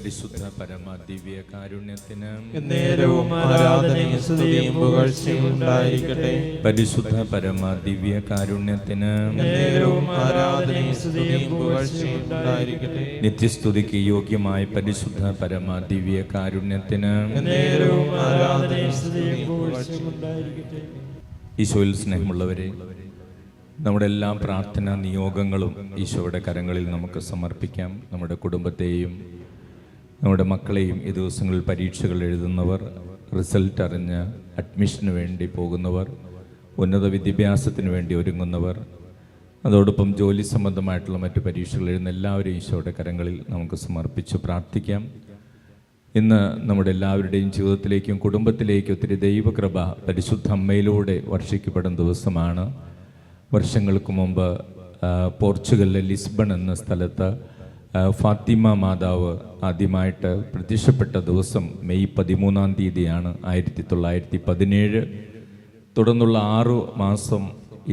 പരിശുദ്ധ പരമ ദിവ്യ കാരുണ്യത്തിന് നേരവും ആരാധനയും സ്തുതിയും പുകഴ്ചയും ഉണ്ടായിരിക്കട്ടെ. പരിശുദ്ധ പരമ ദിവ്യ കാരുണ്യത്തിന് നേരവും ആരാധനയും സ്തുതിയും പുകഴ്ചയും ഉണ്ടായിരിക്കട്ടെ. നിത്യസ്തുതിക്ക് യോഗ്യമായ പരിശുദ്ധ പരമ ദിവ്യ കാരുണ്യത്തിന് നേരവും ആരാധനയും സ്തുതിയും പുകഴ്ചയും ഉണ്ടായിരിക്കട്ടെ. ഈശോയിൽ സ്നേഹമുള്ളവരെ, നമ്മുടെ എല്ലാ പ്രാർത്ഥനാ നിയോഗങ്ങളും ഈശോയുടെ കരങ്ങളിൽ നമുക്ക് സമർപ്പിക്കാം. നമ്മുടെ കുടുംബത്തെയും നമ്മുടെ മക്കളെയും ഈ ദിവസങ്ങളിൽ പരീക്ഷകൾ എഴുതുന്നവർ, റിസൾട്ട് അറിഞ്ഞ് അഡ്മിഷന് വേണ്ടി പോകുന്നവർ, ഉന്നത വിദ്യാഭ്യാസത്തിന് വേണ്ടി ഒരുങ്ങുന്നവർ, അതോടൊപ്പം ജോലി സംബന്ധമായിട്ടുള്ള മറ്റു പരീക്ഷകൾ എഴുതുന്ന എല്ലാവരും ഈശോയുടെ കരങ്ങളിൽ നമുക്ക് സമർപ്പിച്ച് പ്രാർത്ഥിക്കാം. ഇന്ന് നമ്മുടെ എല്ലാവരുടെയും ജീവിതത്തിലേക്കും കുടുംബത്തിലേക്കും ഒത്തിരി ദൈവകൃപ പരിശുദ്ധ അമ്മയിലൂടെ വർഷിക്കപ്പെടുന്ന ദിവസമാണ്. വർഷങ്ങൾക്ക് മുമ്പ് പോർച്ചുഗലിലെ ലിസ്ബൺ എന്ന സ്ഥലത്ത് ഫാത്തിമ മാതാവ് ആദ്യമായിട്ട് പ്രത്യക്ഷപ്പെട്ട ദിവസം മെയ് 13-ാം തീയതിയാണ് 1917. തുടർന്നുള്ള 6 മാസം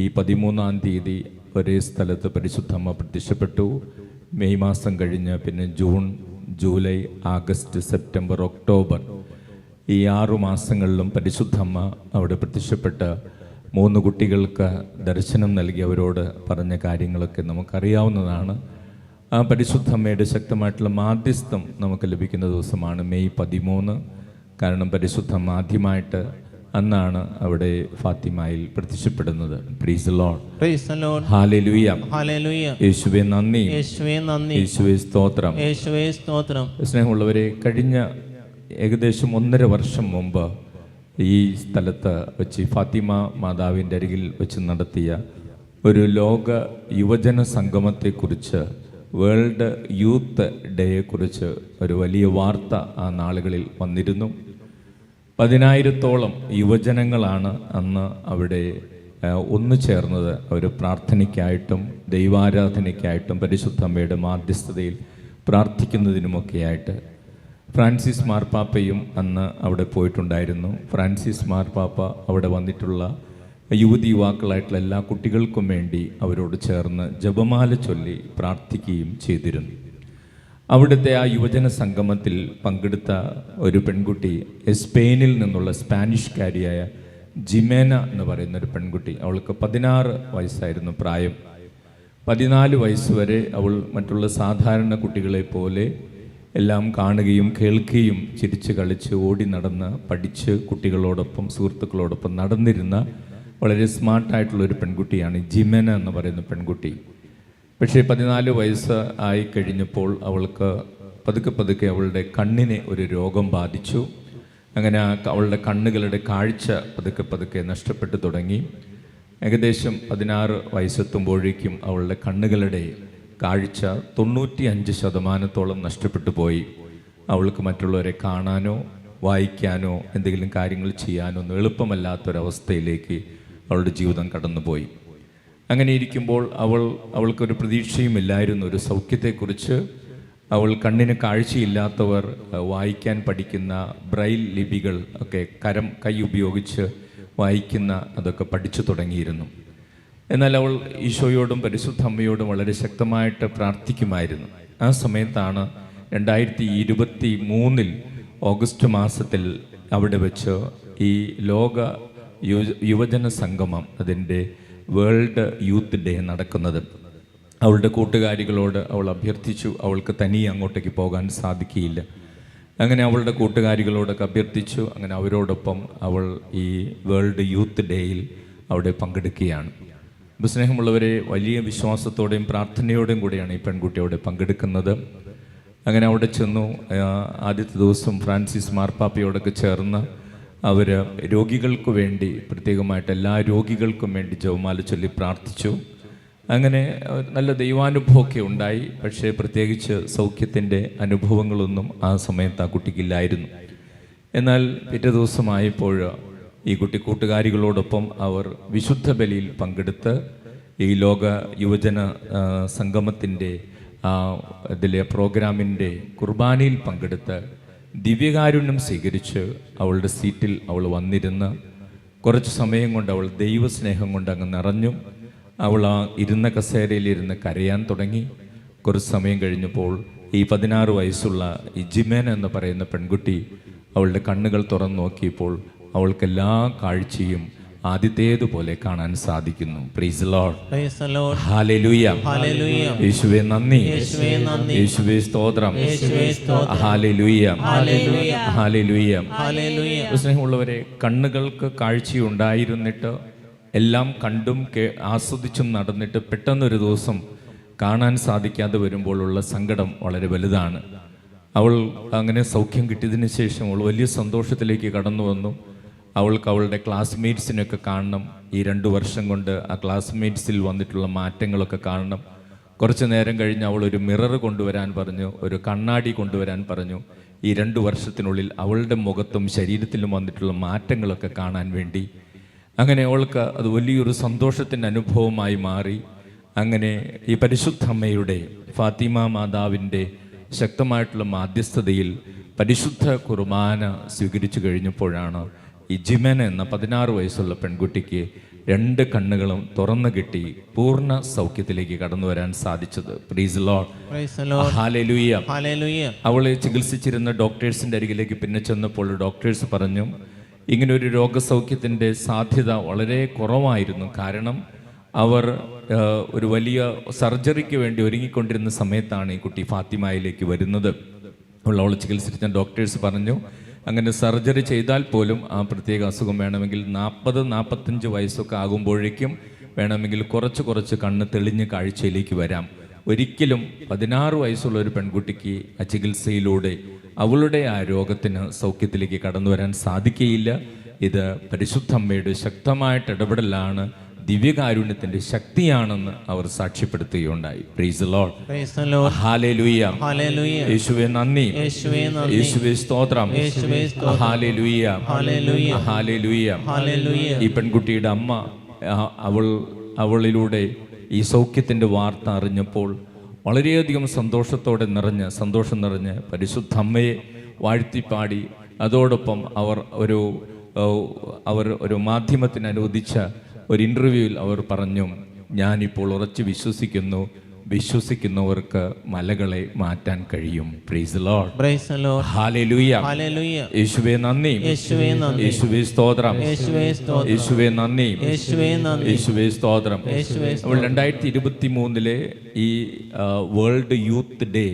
ഈ 13-ാം തീയതി ഒരേ സ്ഥലത്ത് പരിശുദ്ധമ്മ പ്രത്യക്ഷപ്പെട്ടു. മെയ് മാസം കഴിഞ്ഞ് പിന്നെ June, July, August, September, October ഈ 6 മാസങ്ങളിലും പരിശുദ്ധമ്മ അവിടെ പ്രത്യക്ഷപ്പെട്ട് 3 കുട്ടികൾക്ക് ദർശനം നൽകി അവരോട് പറഞ്ഞ കാര്യങ്ങളൊക്കെ നമുക്കറിയാവുന്നതാണ്. ആ പരിശുദ്ധമ്മയുടെ ശക്തമായിട്ടുള്ള മാധ്യസ്ഥം നമുക്ക് ലഭിക്കുന്ന ദിവസമാണ് മെയ് 13. കാരണം പരിശുദ്ധമ്മ ആദ്യമായിട്ട് അന്നാണ് അവിടെ ഫാത്തിമയിൽ പ്രത്യക്ഷപ്പെടുന്നത്. Price the Lord, price the Lord, hallelujah, hallelujah. യേശുവേ നന്ദി, യേശുവേ നന്ദി, യേശുവേ സ്തോത്രം, യേശുവേ സ്തോത്രം. സ്നേഹമുള്ളവരെ, കഴിഞ്ഞ ഏകദേശം 1.5 വർഷം മുമ്പ് ഈ സ്ഥലത്ത് വെച്ച് ഫാത്തിമ മാതാവിൻ്റെ അരികിൽ വെച്ച് നടത്തിയ ഒരു ലോക യുവജന സംഗമത്തെക്കുറിച്ച്, വേൾഡ് യൂത്ത് ഡേയെക്കുറിച്ച് ഒരു വലിയ വാർത്ത ആ നാളുകളിൽ വന്നിരുന്നു. 10,000-ഓളം യുവജനങ്ങളാണ് അന്ന് അവിടെ ഒന്നു ചേർന്നത്. അവർ പ്രാർത്ഥനയ്ക്കായിട്ടും ദൈവാരാധനയ്ക്കായിട്ടും പരിശുദ്ധ അമ്മയുടെ മാധ്യസ്ഥതയിൽ പ്രാർത്ഥിക്കുന്നതിനുമൊക്കെയായിട്ട്. ഫ്രാൻസിസ് മാർപ്പാപ്പയും അന്ന് അവിടെ പോയിട്ടുണ്ടായിരുന്നു. ഫ്രാൻസിസ് മാർപ്പാപ്പ അവിടെ വന്നിട്ടുള്ള യുവതി യുവാക്കളായിട്ടുള്ള എല്ലാ കുട്ടികൾക്കും വേണ്ടി അവരോട് ചേർന്ന് ജപമാല ചൊല്ലി പ്രാർത്ഥിക്കുകയും ചെയ്തിരുന്നു. അവിടുത്തെ ആ യുവജന സംഗമത്തിൽ പങ്കെടുത്ത ഒരു പെൺകുട്ടി, സ്പെയിനിൽ നിന്നുള്ള സ്പാനിഷ്കാരിയായ ജിമേന എന്ന് പറയുന്ന ഒരു പെൺകുട്ടി. അവൾക്ക് 16 വയസ്സായിരുന്നു പ്രായം. 14 വയസ്സ് വരെ അവൾ മറ്റുള്ള സാധാരണ കുട്ടികളെ പോലെ എല്ലാം കാണുകയും കേൾക്കുകയും ചിരിച്ച് കളിച്ച് ഓടി നടന്ന് പഠിച്ച് കുട്ടികളോടൊപ്പം സുഹൃത്തുക്കളോടൊപ്പം നടന്നിരുന്ന വളരെ സ്മാർട്ടായിട്ടുള്ള ഒരു പെൺകുട്ടിയാണ് ജിമേന എന്ന് പറയുന്ന പെൺകുട്ടി. പക്ഷേ 14 വയസ്സ് ആയി കഴിഞ്ഞപ്പോൾ അവൾക്ക് പതുക്കെ അവളുടെ കണ്ണിനെ ഒരു രോഗം ബാധിച്ചു. അങ്ങനെ അവളുടെ കണ്ണുകളുടെ കാഴ്ച പതുക്കെ നഷ്ടപ്പെട്ടു തുടങ്ങി. ഏകദേശം 16 വയസ്സെത്തുമ്പോഴേക്കും അവളുടെ കണ്ണുകളുടെ കാഴ്ച 95% നഷ്ടപ്പെട്ടു പോയി. അവൾക്ക് മറ്റുള്ളവരെ കാണാനോ വായിക്കാനോ എന്തെങ്കിലും കാര്യങ്ങൾ ചെയ്യാനോ ഒന്നും എളുപ്പമല്ലാത്തൊരവസ്ഥയിലേക്ക് അവളുടെ ജീവിതം കടന്നുപോയി. അങ്ങനെ ഇരിക്കുമ്പോൾ അവൾക്കൊരു പ്രതീക്ഷയുമില്ലായിരുന്നു ഒരു സൗഖ്യത്തെക്കുറിച്ച്. അവൾ കണ്ണിന് കാഴ്ചയില്ലാത്തവർ വായിക്കാൻ പഠിക്കുന്ന ബ്രൈൽ ലിപികൾ ഒക്കെ കൈ ഉപയോഗിച്ച് വായിക്കുന്ന അതൊക്കെ പഠിച്ചു തുടങ്ങിയിരുന്നു. എന്നാൽ അവൾ ഈശോയോടും പരിശുദ്ധ അമ്മയോടും വളരെ ശക്തമായിട്ട് പ്രാർത്ഥിക്കുമായിരുന്നു. ആ സമയത്താണ് 2023 ഓഗസ്റ്റ് മാസത്തിൽ അവിടെ വെച്ച് ഈ ലോക യുവജന സംഗമം, അതിൻ്റെ വേൾഡ് യൂത്ത് ഡേ നടക്കുന്നത്. അവളുടെ കൂട്ടുകാരികളോട് അവൾ അഭ്യർത്ഥിച്ചു. അവൾക്ക് തനിയെ അങ്ങോട്ടേക്ക് പോകാൻ സാധിക്കുകയില്ല. അങ്ങനെ അവളുടെ കൂട്ടുകാരികളോടൊക്കെ അഭ്യർത്ഥിച്ചു. അങ്ങനെ അവരോടൊപ്പം അവൾ ഈ വേൾഡ് യൂത്ത് ഡേയിൽ അവിടെ പങ്കെടുക്കുകയാണ്. സ്നേഹമുള്ളവരെ, വലിയ വിശ്വാസത്തോടെയും പ്രാർത്ഥനയോടെയും കൂടിയാണ് ഈ പെൺകുട്ടി അവിടെ പങ്കെടുക്കുന്നത്. അങ്ങനെ അവിടെ ചെന്നു. ആദ്യത്തെ ദിവസം ഫ്രാൻസിസ് മാർപ്പാപ്പയോടൊക്കെ ചേർന്ന് അവർ രോഗികൾക്ക് വേണ്ടി, പ്രത്യേകമായിട്ട് എല്ലാ രോഗികൾക്കും വേണ്ടി ജപമാല ചൊല്ലി പ്രാർത്ഥിച്ചു. അങ്ങനെ നല്ല ദൈവാനുഭവമൊക്കെ ഉണ്ടായി. പക്ഷേ പ്രത്യേകിച്ച് സൗഖ്യത്തിൻ്റെ അനുഭവങ്ങളൊന്നും ആ സമയത്ത് ആ കുട്ടിക്കില്ലായിരുന്നു. എന്നാൽ പിറ്റേ ദിവസമായപ്പോൾ ഈ കുട്ടി കൂട്ടുകാരികളോടൊപ്പം അവർ വിശുദ്ധ ബലിയിൽ പങ്കെടുത്ത് ഈ ലോക യുവജന സംഗമത്തിൻ്റെ ഇതിലെ പ്രോഗ്രാമിൻ്റെ കുർബാനയിൽ പങ്കെടുത്ത് ദിവ്യകാരുണ്യം സ്വീകരിച്ച് അവളുടെ സീറ്റിൽ അവൾ വന്നിരുന്ന് കുറച്ച് സമയം കൊണ്ട് അവൾ ദൈവസ്നേഹം കൊണ്ട് അങ്ങ് നിറഞ്ഞു. അവൾ ആ ഇരുന്ന കസേരയിലിരുന്ന് കരയാൻ തുടങ്ങി. കുറച്ച് സമയം കഴിഞ്ഞപ്പോൾ ഈ 16 വയസ്സുള്ള ഈ ജിമേന എന്ന് പറയുന്ന പെൺകുട്ടി അവളുടെ കണ്ണുകൾ തുറന്നു നോക്കിയപ്പോൾ അവൾക്കെല്ലാ കാഴ്ചയും ആദ്യത്തേതുപോലെ കാണാൻ സാധിക്കുന്നു. Praise Lord. Praise the Lord. Hallelujah. Hallelujah. യേശുവേ നന്ദി. യേശുവേ നന്ദി. യേശുവേ സ്തോത്രം. യേശുവേ സ്തോത്രം. ഹല്ലേലൂയ. ഹല്ലേലൂയ. ഹല്ലേലൂയ. ഹല്ലേലൂയ. സ്നേഹമുള്ളവരെ, കണ്ണുകൾക്ക് കാഴ്ചയുണ്ടായിരുന്നിട്ട് എല്ലാം കണ്ടും ആസ്വദിച്ചും നടന്നിട്ട് പെട്ടെന്നൊരു ദിവസം കാണാൻ സാധിക്കാതെ വരുമ്പോഴുള്ള സങ്കടം വളരെ വലുതാണ്. അവൾ അങ്ങനെ സൗഖ്യം കിട്ടിയതിന് ശേഷം അവൾ വലിയ സന്തോഷത്തിലേക്ക് കടന്നു വന്നു. അവൾക്ക് അവളുടെ ക്ലാസ്മേറ്റ്സിനൊക്കെ കാണണം. ഈ 2 വർഷം കൊണ്ട് ആ ക്ലാസ്മേറ്റ്സിൽ വന്നിട്ടുള്ള മാറ്റങ്ങളൊക്കെ കാണണം. കുറച്ച് നേരം കഴിഞ്ഞ് അവൾ ഒരു മിറർ കൊണ്ടുവരാൻ പറഞ്ഞു, ഒരു കണ്ണാടി കൊണ്ടുവരാൻ പറഞ്ഞു. ഈ 2 വർഷത്തിനുള്ളിൽ അവളുടെ മുഖത്തും ശരീരത്തിലും വന്നിട്ടുള്ള മാറ്റങ്ങളൊക്കെ കാണാൻ വേണ്ടി. അങ്ങനെ അവൾക്ക് അത് വലിയൊരു സന്തോഷത്തിൻ്റെ അനുഭവമായി മാറി. അങ്ങനെ ഈ പരിശുദ്ധ അമ്മയുടെ, ഫാത്തിമ മാതാവിൻ്റെ ശക്തമായിട്ടുള്ള മാധ്യസ്ഥതയിൽ പരിശുദ്ധ കുർബാന സ്വീകരിച്ചു കഴിഞ്ഞപ്പോഴാണ് ഈ ജിമേന എന്ന 16 വയസ്സുള്ള പെൺകുട്ടിക്ക് 2 കണ്ണുകളും തുറന്നു കിട്ടി പൂർണ്ണ സൗഖ്യത്തിലേക്ക് കടന്നു വരാൻ സാധിച്ചത്. Praise Lord. Praise the Lord. Hallelujah. Hallelujah. അവളെ ചികിത്സിച്ചിരുന്ന ഡോക്ടേഴ്സിൻ്റെ അരികിലേക്ക് പിന്നെ ചെന്നപ്പോൾ ഡോക്ടേഴ്സ് പറഞ്ഞു, ഇങ്ങനെ ഒരു രോഗസൗഖ്യത്തിൻ്റെ സാധ്യത വളരെ കുറവായിരുന്നു. കാരണം അവർ ഒരു വലിയ സർജറിക്ക് വേണ്ടി ഒരുങ്ങിക്കൊണ്ടിരുന്ന സമയത്താണ് ഈ കുട്ടി ഫാത്തിമയിലേക്ക് വരുന്നത്. അവൾ ചികിത്സിച്ച ഡോക്ടേഴ്സ് പറഞ്ഞു, അങ്ങനെ സർജറി ചെയ്താൽ പോലും ആ പ്രത്യേക അസുഖം വേണമെങ്കിൽ 40-45 വയസ്സൊക്കെ ആകുമ്പോഴേക്കും വേണമെങ്കിൽ കുറച്ച് കണ്ണ് തെളിഞ്ഞ് കാഴ്ചയിലേക്ക് വരാം. ഒരിക്കലും 16 വയസ്സുള്ള ഒരു പെൺകുട്ടിക്ക് ആ ചികിത്സയിലൂടെ അവളുടെ ആ രോഗത്തിന് സൗഖ്യത്തിലേക്ക് കടന്നു വരാൻ സാധിക്കുകയില്ല. ഇത് പരിശുദ്ധ അമ്മയുടെ ശക്തമായിട്ട് ഇടപെടലാണ്, ദിവ്യകാരുണ്യത്തിന്റെ ശക്തിയാണെന്ന് അവർ സാക്ഷ്യപ്പെടുത്തുകയുണ്ടായി. Price the Lord. Praise the Lord. Hallelujah. Hallelujah. യേശുവേ നന്ദി. യേശുവേ നന്ദി. യേശുവേ സ്തോത്രം. യേശുവേ സ്തോത്രം. ഹല്ലേലൂയ. Hallelujah. ഹല്ലേലൂയ. Hallelujah. ഈ പെൺകുട്ടിയുടെ അമ്മ അവളിലൂടെ ഈ സൗഖ്യത്തിന്റെ വാർത്ത അറിഞ്ഞപ്പോൾ വളരെയധികം സന്തോഷം നിറഞ്ഞ് പരിശുദ്ധ അമ്മയെ വാഴ്ത്തിപ്പാടി. അതോടൊപ്പം അവർ ഒരു മാധ്യമത്തിന് അനുവദിച്ച ഒരു ഇൻ്റർവ്യൂവിൽ അവർ പറഞ്ഞു, ഞാനിപ്പോൾ ഉറച്ചു വിശ്വസിക്കുന്നവർക്ക് മലകളെ മാറ്റാൻ കഴിയും. Price the Lord. Praise the Lord. Hallelujah. Hallelujah. യേശുവേ നന്ദി. യേശുവേ നന്ദി. യേശുവേ സ്തോത്രം. യേശുവേ സ്തോത്രം. യേശുവേ നന്ദി. യേശുവേ നന്ദി. യേശുവേ സ്തോത്രം. യേശുവേ നമ്മൾ 2023 ഈ വേൾഡ് യൂത്ത് ഡേ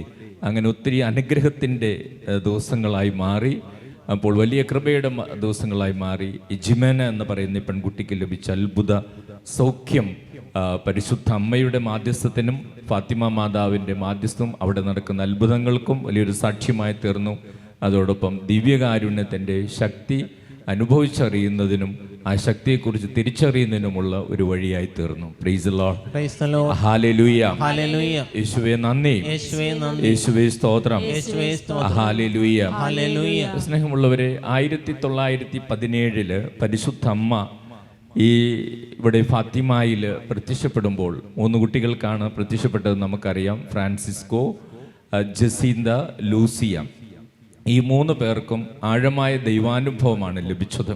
അങ്ങനെ ഒത്തിരി അനുഗ്രഹത്തിൻ്റെ ദിവസങ്ങളായി മാറി. അപ്പോൾ വലിയ കൃപയുടെ ദിവസങ്ങളായി മാറി. ഈ ജിമേന എന്ന് പറയുന്ന പെൺകുട്ടിക്ക് ലഭിച്ച അത്ഭുത സൗഖ്യം പരിശുദ്ധ അമ്മയുടെ മാധ്യസ്ഥത്തിനും ഫാത്തിമ മാതാവിൻ്റെ മാധ്യസ്ഥവും അവിടെ നടക്കുന്ന അത്ഭുതങ്ങൾക്കും വലിയൊരു സാക്ഷ്യമായി തീർന്നു. അതോടൊപ്പം ദിവ്യകാരുണ്യത്തിൻ്റെ ശക്തി അനുഭവിച്ചറിയുന്നതിനും ആ ശക്തിയെക്കുറിച്ച് തിരിച്ചറിയുന്നതിനുമുള്ള ഒരു വഴിയായി തീർന്നു. Price the Lord. Praise the Lord. Hallelujah. Hallelujah. യേശുവേ നന്ദി. യേശുവേ നന്ദി. യേശുവേ സ്തോത്രം. യേശുവേ സ്തോത്രം. ഹല്ലേലൂയ. Hallelujah. സ്നേഹമുള്ളവരെ, 1917 പരിശുദ്ധ അമ്മ ഇവിടെ ഫാത്തിമയിൽ പ്രത്യക്ഷപ്പെടുമ്പോൾ 3 കുട്ടികൾക്കാണ് പ്രത്യക്ഷപ്പെട്ടത്. നമുക്കറിയാം, ഫ്രാൻസിസ്കോ, ജസീന്ത, ലൂസിയ. ഈ 3 പേർക്കും ആഴമായ ദൈവാനുഭവമാണ് ലഭിച്ചത്.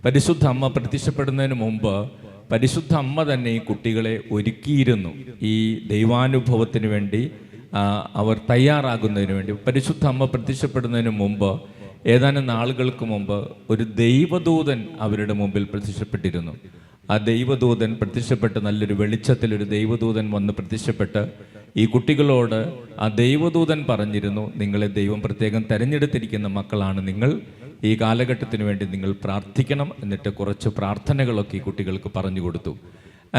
പരിശുദ്ധ അമ്മ പ്രത്യക്ഷപ്പെടുന്നതിന് മുമ്പ് പരിശുദ്ധ അമ്മ തന്നെ ഈ കുട്ടികളെ ഒരുക്കിയിരുന്നു. ഈ ദൈവാനുഭവത്തിന് വേണ്ടി അവർ തയ്യാറാകുന്നതിന് വേണ്ടി പരിശുദ്ധ അമ്മ പ്രത്യക്ഷപ്പെടുന്നതിന് മുമ്പ് ഏതാനും നാളുകൾക്ക് മുമ്പ് ഒരു ദൈവദൂതൻ അവരുടെ മുമ്പിൽ പ്രത്യക്ഷപ്പെട്ടിരുന്നു. ആ ദൈവദൂതൻ പ്രത്യക്ഷപ്പെട്ട് നല്ലൊരു വെളിച്ചത്തിൽ ഒരു ദൈവദൂതൻ വന്ന് പ്രത്യക്ഷപ്പെട്ട് ഈ കുട്ടികളോട് ആ ദൈവദൂതൻ പറഞ്ഞിരുന്നു, നിങ്ങളെ ദൈവം പ്രത്യേകം തെരഞ്ഞെടുത്തിരിക്കുന്ന മക്കളാണ് നിങ്ങൾ, ഈ കാലഘട്ടത്തിന് വേണ്ടി നിങ്ങൾ പ്രാർത്ഥിക്കണം. എന്നിട്ട് കുറച്ച് പ്രാർത്ഥനകളൊക്കെ ഈ കുട്ടികൾക്ക് പറഞ്ഞു കൊടുത്തു.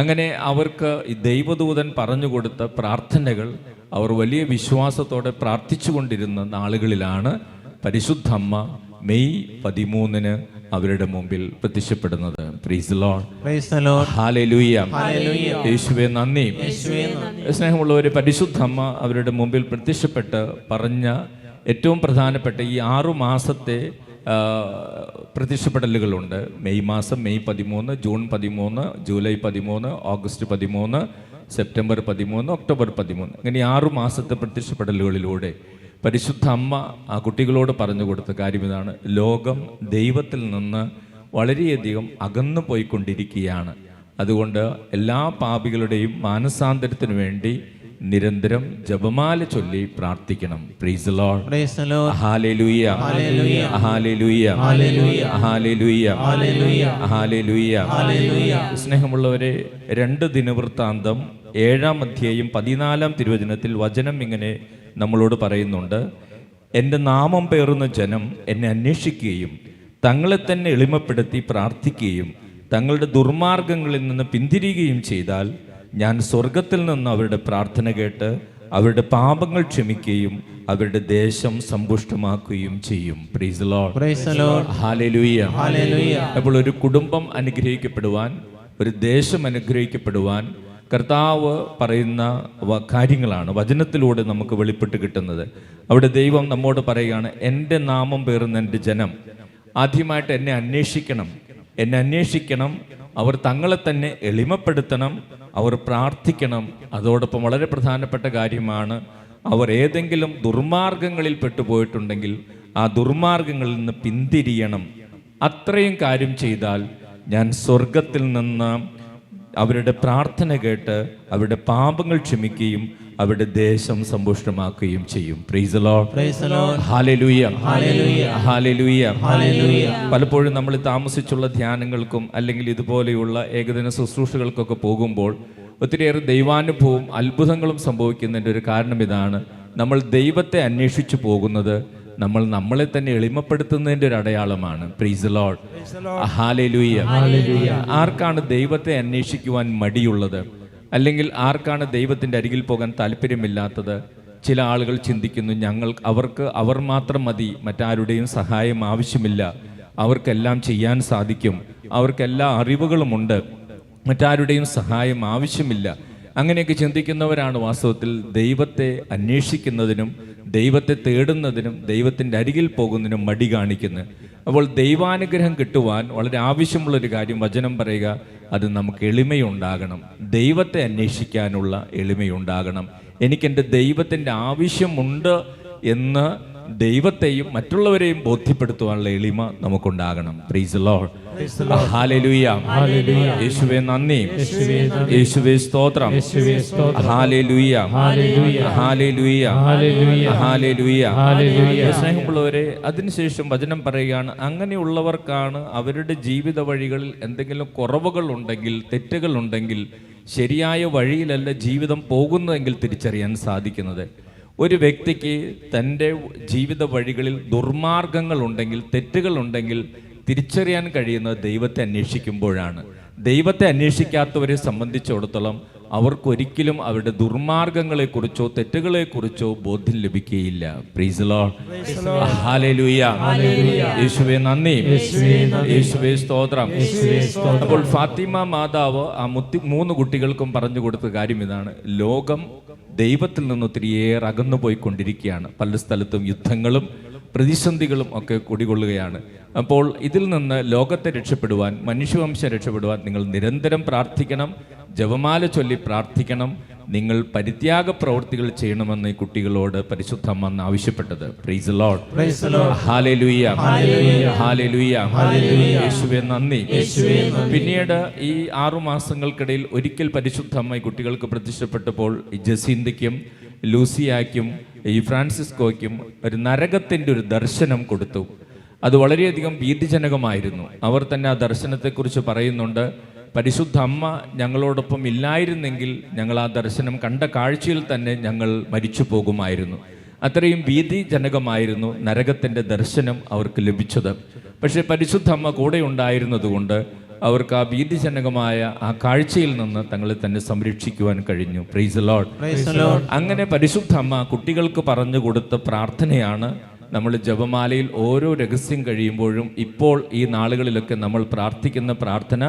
അങ്ങനെ അവർക്ക് ഈ ദൈവദൂതൻ പറഞ്ഞു കൊടുത്ത പ്രാർത്ഥനകൾ അവർ വലിയ വിശ്വാസത്തോടെ പ്രാർത്ഥിച്ചു കൊണ്ടിരുന്ന നാളുകളിലാണ് പരിശുദ്ധ അമ്മ മെയ് 13 അവരുടെ മുമ്പിൽ പ്രത്യക്ഷപ്പെടുന്നത്. Price the Lord. Praise the Lord. Hallelujah. Hallelujah. യേശുവേ നന്ദി. യേശുവേ നന്ദി. സ്നേഹമുള്ളവരെ, പരിശുദ്ധ അമ്മ അവരുടെ മുമ്പിൽ പ്രത്യക്ഷപ്പെട്ട് പറഞ്ഞ ഏറ്റവും പ്രധാനപ്പെട്ട ഈ 6 മാസത്തെ പ്രത്യക്ഷപ്പെടലുകളുണ്ട്. മെയ് മാസം May 13, June 13, July 13, August 13, September 13, October 13. അങ്ങനെ 6 മാസത്തെ പ്രത്യക്ഷപ്പെടലുകളിലൂടെ പരിശുദ്ധ അമ്മ ആ കുട്ടികളോട് പറഞ്ഞു കൊടുത്ത കാര്യം ഇതാണ്: ലോകം ദൈവത്തിൽ നിന്ന് വളരെയധികം അകന്നു പോയിക്കൊണ്ടിരിക്കുകയാണ്. അതുകൊണ്ട് എല്ലാ പാപികളുടെയും മാനസാന്തരത്തിനു വേണ്ടി നിരന്തരം ജപമാല ചൊല്ലി പ്രാർത്ഥിക്കണം. Price the Lord. Praise the Lord. Hallelujah, hallelujah, hallelujah, hallelujah, hallelujah, hallelujah, hallelujah. Hallelujah. സ്നേഹമുള്ളവരെ, 2 ദിനവൃത്താന്തം 7-ാം അധ്യായം 14-ാം തിരുവചനത്തിൽ വചനം ഇങ്ങനെ നമ്മളോട് പറയുന്നുണ്ട്: എൻ്റെ നാമം പേറുന്ന ജനം എന്നെ അന്വേഷിക്കുകയും തങ്ങളെ തന്നെ എളിമപ്പെടുത്തി പ്രാർത്ഥിക്കുകയും തങ്ങളുടെ ദുർമാർഗങ്ങളിൽ നിന്ന് പിന്തിരിയുകയും ചെയ്താൽ ഞാൻ സ്വർഗത്തിൽ നിന്ന് അവരുടെ പ്രാർത്ഥന കേട്ട് അവരുടെ പാപങ്ങൾ ക്ഷമിക്കുകയും അവരുടെ ദേശം സമ്പുഷ്ടമാക്കുകയും ചെയ്യും. Price the Lord. Praise the Lord. Hallelujah. Hallelujah. അപ്പോൾ ഒരു കുടുംബം അനുഗ്രഹിക്കപ്പെടുവാൻ, ഒരു ദേശം അനുഗ്രഹിക്കപ്പെടുവാൻ കർത്താവ് പറയുന്ന കാര്യങ്ങളാണ് വചനത്തിലൂടെ നമുക്ക് വെളിപ്പെട്ട് കിട്ടുന്നത്. അവിടെ ദൈവം നമ്മോട് പറയുകയാണ്, എൻ്റെ നാമം പേറുന്ന എൻ്റെ ജനം ആദ്യമായിട്ട് എന്നെ അന്വേഷിക്കണം, അവർ തങ്ങളെ തന്നെ എളിമപ്പെടുത്തണം, അവർ പ്രാർത്ഥിക്കണം. അതോടൊപ്പം വളരെ പ്രധാനപ്പെട്ട കാര്യമാണ്, അവർ ഏതെങ്കിലും ദുർമാർഗങ്ങളിൽ പെട്ടുപോയിട്ടുണ്ടെങ്കിൽ ആ ദുർമാർഗങ്ങളിൽ നിന്ന് പിന്തിരിയണം. അത്രയും കാര്യം ചെയ്താൽ ഞാൻ സ്വർഗത്തിൽ നിന്ന് അവരുടെ പ്രാർത്ഥന കേട്ട് അവരുടെ പാപങ്ങൾ ക്ഷമിക്കുകയും അവരുടെ ദേശം സമ്പുഷ്ടമാക്കുകയും ചെയ്യും. Price the Lord. Praise the Lord. Hallelujah, hallelujah, hallelujah, hallelujah. പലപ്പോഴും നമ്മൾ താമസിച്ചുള്ള ധ്യാനങ്ങൾക്കും അല്ലെങ്കിൽ ഇതുപോലെയുള്ള ഏകദിന ശുശ്രൂഷകൾക്കൊക്കെ പോകുമ്പോൾ ഒത്തിരിയേറെ ദൈവാനുഭവവും അത്ഭുതങ്ങളും സംഭവിക്കുന്നതിൻ്റെ ഒരു കാരണം ഇതാണ്. നമ്മൾ ദൈവത്തെ അന്വേഷിച്ചു പോകുന്നത് നമ്മൾ നമ്മളെ തന്നെ എളിമപ്പെടുത്തുന്നതിൻ്റെ ഒരു അടയാളമാണ്. Price the Lord. ഹല്ലേലൂയ. ആർക്കാണ് ദൈവത്തെ അന്വേഷിക്കുവാൻ മടിയുള്ളത്? അല്ലെങ്കിൽ ആർക്കാണ് ദൈവത്തിൻ്റെ അരികിൽ പോകാൻ താല്പര്യമില്ലാത്തത്? ചില ആളുകൾ ചിന്തിക്കുന്നു, അവർ മാത്രം മതി, മറ്റാരുടെയും സഹായം ആവശ്യമില്ല, അവർക്കെല്ലാം ചെയ്യാൻ സാധിക്കും, അവർക്കെല്ലാ അറിവുകളുമുണ്ട്, മറ്റാരുടെയും സഹായം ആവശ്യമില്ല. അങ്ങനെയൊക്കെ ചിന്തിക്കുന്നവരാണ് വാസ്തവത്തിൽ ദൈവത്തെ അന്വേഷിക്കുന്നതിനും ദൈവത്തെ തേടുന്നതിനും ദൈവത്തിൻ്റെ അരികിൽ പോകുന്നതിനും മടി കാണിക്കുന്നത്. അപ്പോൾ ദൈവാനുഗ്രഹം കിട്ടുവാൻ വളരെ ആവശ്യമുള്ളൊരു കാര്യം വചനം പറയുക, അത് നമുക്ക് എളിമയുണ്ടാകണം. ദൈവത്തെ അന്വേഷിക്കാനുള്ള എളിമയുണ്ടാകണം. എനിക്കെൻ്റെ ദൈവത്തിൻ്റെ ആവശ്യമുണ്ട് എന്ന് ദൈവത്തെയും മറ്റുള്ളവരെയും ബോധ്യപ്പെടുത്തുവാനുള്ള എളിമ നമുക്കുണ്ടാകണം. Praise the Lord. ഹല്ലേലൂയ. യേശുവേ നന്ദി, യേശുവേ സ്തോത്രം. Hallelujah, hallelujah, hallelujah. സ്നേഹമുള്ളവരെ, അതിനുശേഷം വചനം പറയുകയാണ്, അങ്ങനെയുള്ളവർക്കാണ് അവരുടെ ജീവിത വഴികളിൽ എന്തെങ്കിലും കുറവുകൾ ഉണ്ടെങ്കിൽ, തെറ്റുകൾ ഉണ്ടെങ്കിൽ, ശരിയായ വഴിയിലല്ല ജീവിതം പോകുന്നതെങ്കിൽ തിരിച്ചറിയാൻ സാധിക്കുന്നത്. ഒരു വ്യക്തിക്ക് തൻ്റെ ജീവിത വഴികളിൽ ദുർമാർഗങ്ങളുണ്ടെങ്കിൽ, തെറ്റുകളുണ്ടെങ്കിൽ തിരിച്ചറിയാൻ കഴിയുന്നത് ദൈവത്തെ അന്വേഷിക്കുമ്പോഴാണ്. ദൈവത്തെ അന്വേഷിക്കാത്തവരെ സംബന്ധിച്ചിടത്തോളം അവർക്കൊരിക്കലും അവരുടെ ദുർമാർഗങ്ങളെക്കുറിച്ചോ തെറ്റുകളെക്കുറിച്ചോ ബോധ്യം ലഭിക്കുകയില്ല. Price the Lord. ഹല്ലേലൂയ. യേശുവേ നന്ദി, യേശുവേ സ്തോത്രം. അപ്പോൾ ഫാത്തിമ മാതാവ് ആ 3 കുട്ടികൾക്കും പറഞ്ഞു കൊടുത്ത കാര്യം ഇതാണ്: ലോകം ദൈവത്തിൽ നിന്ന് ഒത്തിരിയേറെ അകന്നു പോയിക്കൊണ്ടിരിക്കുകയാണ്. പല സ്ഥലത്തും യുദ്ധങ്ങളും പ്രതിസന്ധികളും ഒക്കെ കുടികൊള്ളുകയാണ്. അപ്പോൾ ഇതിൽ നിന്ന് ലോകത്തെ രക്ഷപ്പെടുവാൻ, മനുഷ്യവംശം രക്ഷപ്പെടുവാൻ നിങ്ങൾ നിരന്തരം പ്രാർത്ഥിക്കണം, ജപമാല ചൊല്ലി പ്രാർത്ഥിക്കണം. നിങ്ങൾ പരിത്യാഗ പ്രവൃത്തികൾ ചെയ്യണമെന്ന് ഈ കുട്ടികളോട് പരിശുദ്ധ അമ്മ ആവശ്യപ്പെട്ടത്. Price the Lord. Hallelujah, hallelujah, യേശുവേ നന്ദി. പിന്നീട് ഈ 6 മാസങ്ങൾക്കിടയിൽ ഒരിക്കൽ പരിശുദ്ധ അമ്മ ഈ കുട്ടികൾക്ക് പ്രത്യക്ഷപ്പെട്ടപ്പോൾ ഈ ജസീന്തയ്ക്കും ലൂസിയായ്ക്കും ഈ ഫ്രാൻസിസ്കോയ്ക്കും ഒരു നരകത്തിൻ്റെ ഒരു ദർശനം കൊടുത്തു. അത് വളരെയധികം ഭീതിജനകമായിരുന്നു. അവർ തന്നെ ആ ദർശനത്തെക്കുറിച്ച് പറയുന്നുണ്ട്, പരിശുദ്ധ അമ്മ ഞങ്ങളോടൊപ്പം ഇല്ലായിരുന്നെങ്കിൽ ഞങ്ങൾ ആ ദർശനം കണ്ട കാഴ്ചയിൽ തന്നെ ഞങ്ങൾ മരിച്ചു പോകുമായിരുന്നു. അത്രയും ഭീതിജനകമായിരുന്നു നരകത്തിൻ്റെ ദർശനം അവർക്ക് ലഭിച്ചത്. പക്ഷേ പരിശുദ്ധ അമ്മ കൂടെ ഉണ്ടായിരുന്നതുകൊണ്ട് അവർക്ക് ആ ഭീതിജനകമായ ആ കാഴ്ചയിൽ നിന്ന് തങ്ങളെ തന്നെ സംരക്ഷിക്കുവാൻ കഴിഞ്ഞു. Price the Lord. അങ്ങനെ പരിശുദ്ധ അമ്മ കുട്ടികൾക്ക് പറഞ്ഞു കൊടുത്ത പ്രാർത്ഥനയാണ് നമ്മൾ ജപമാലയിൽ ഓരോ രഹസ്യം കഴിയുമ്പോഴും ഇപ്പോൾ ഈ നാളുകളിലൊക്കെ നമ്മൾ പ്രാർത്ഥിക്കുന്ന പ്രാർത്ഥന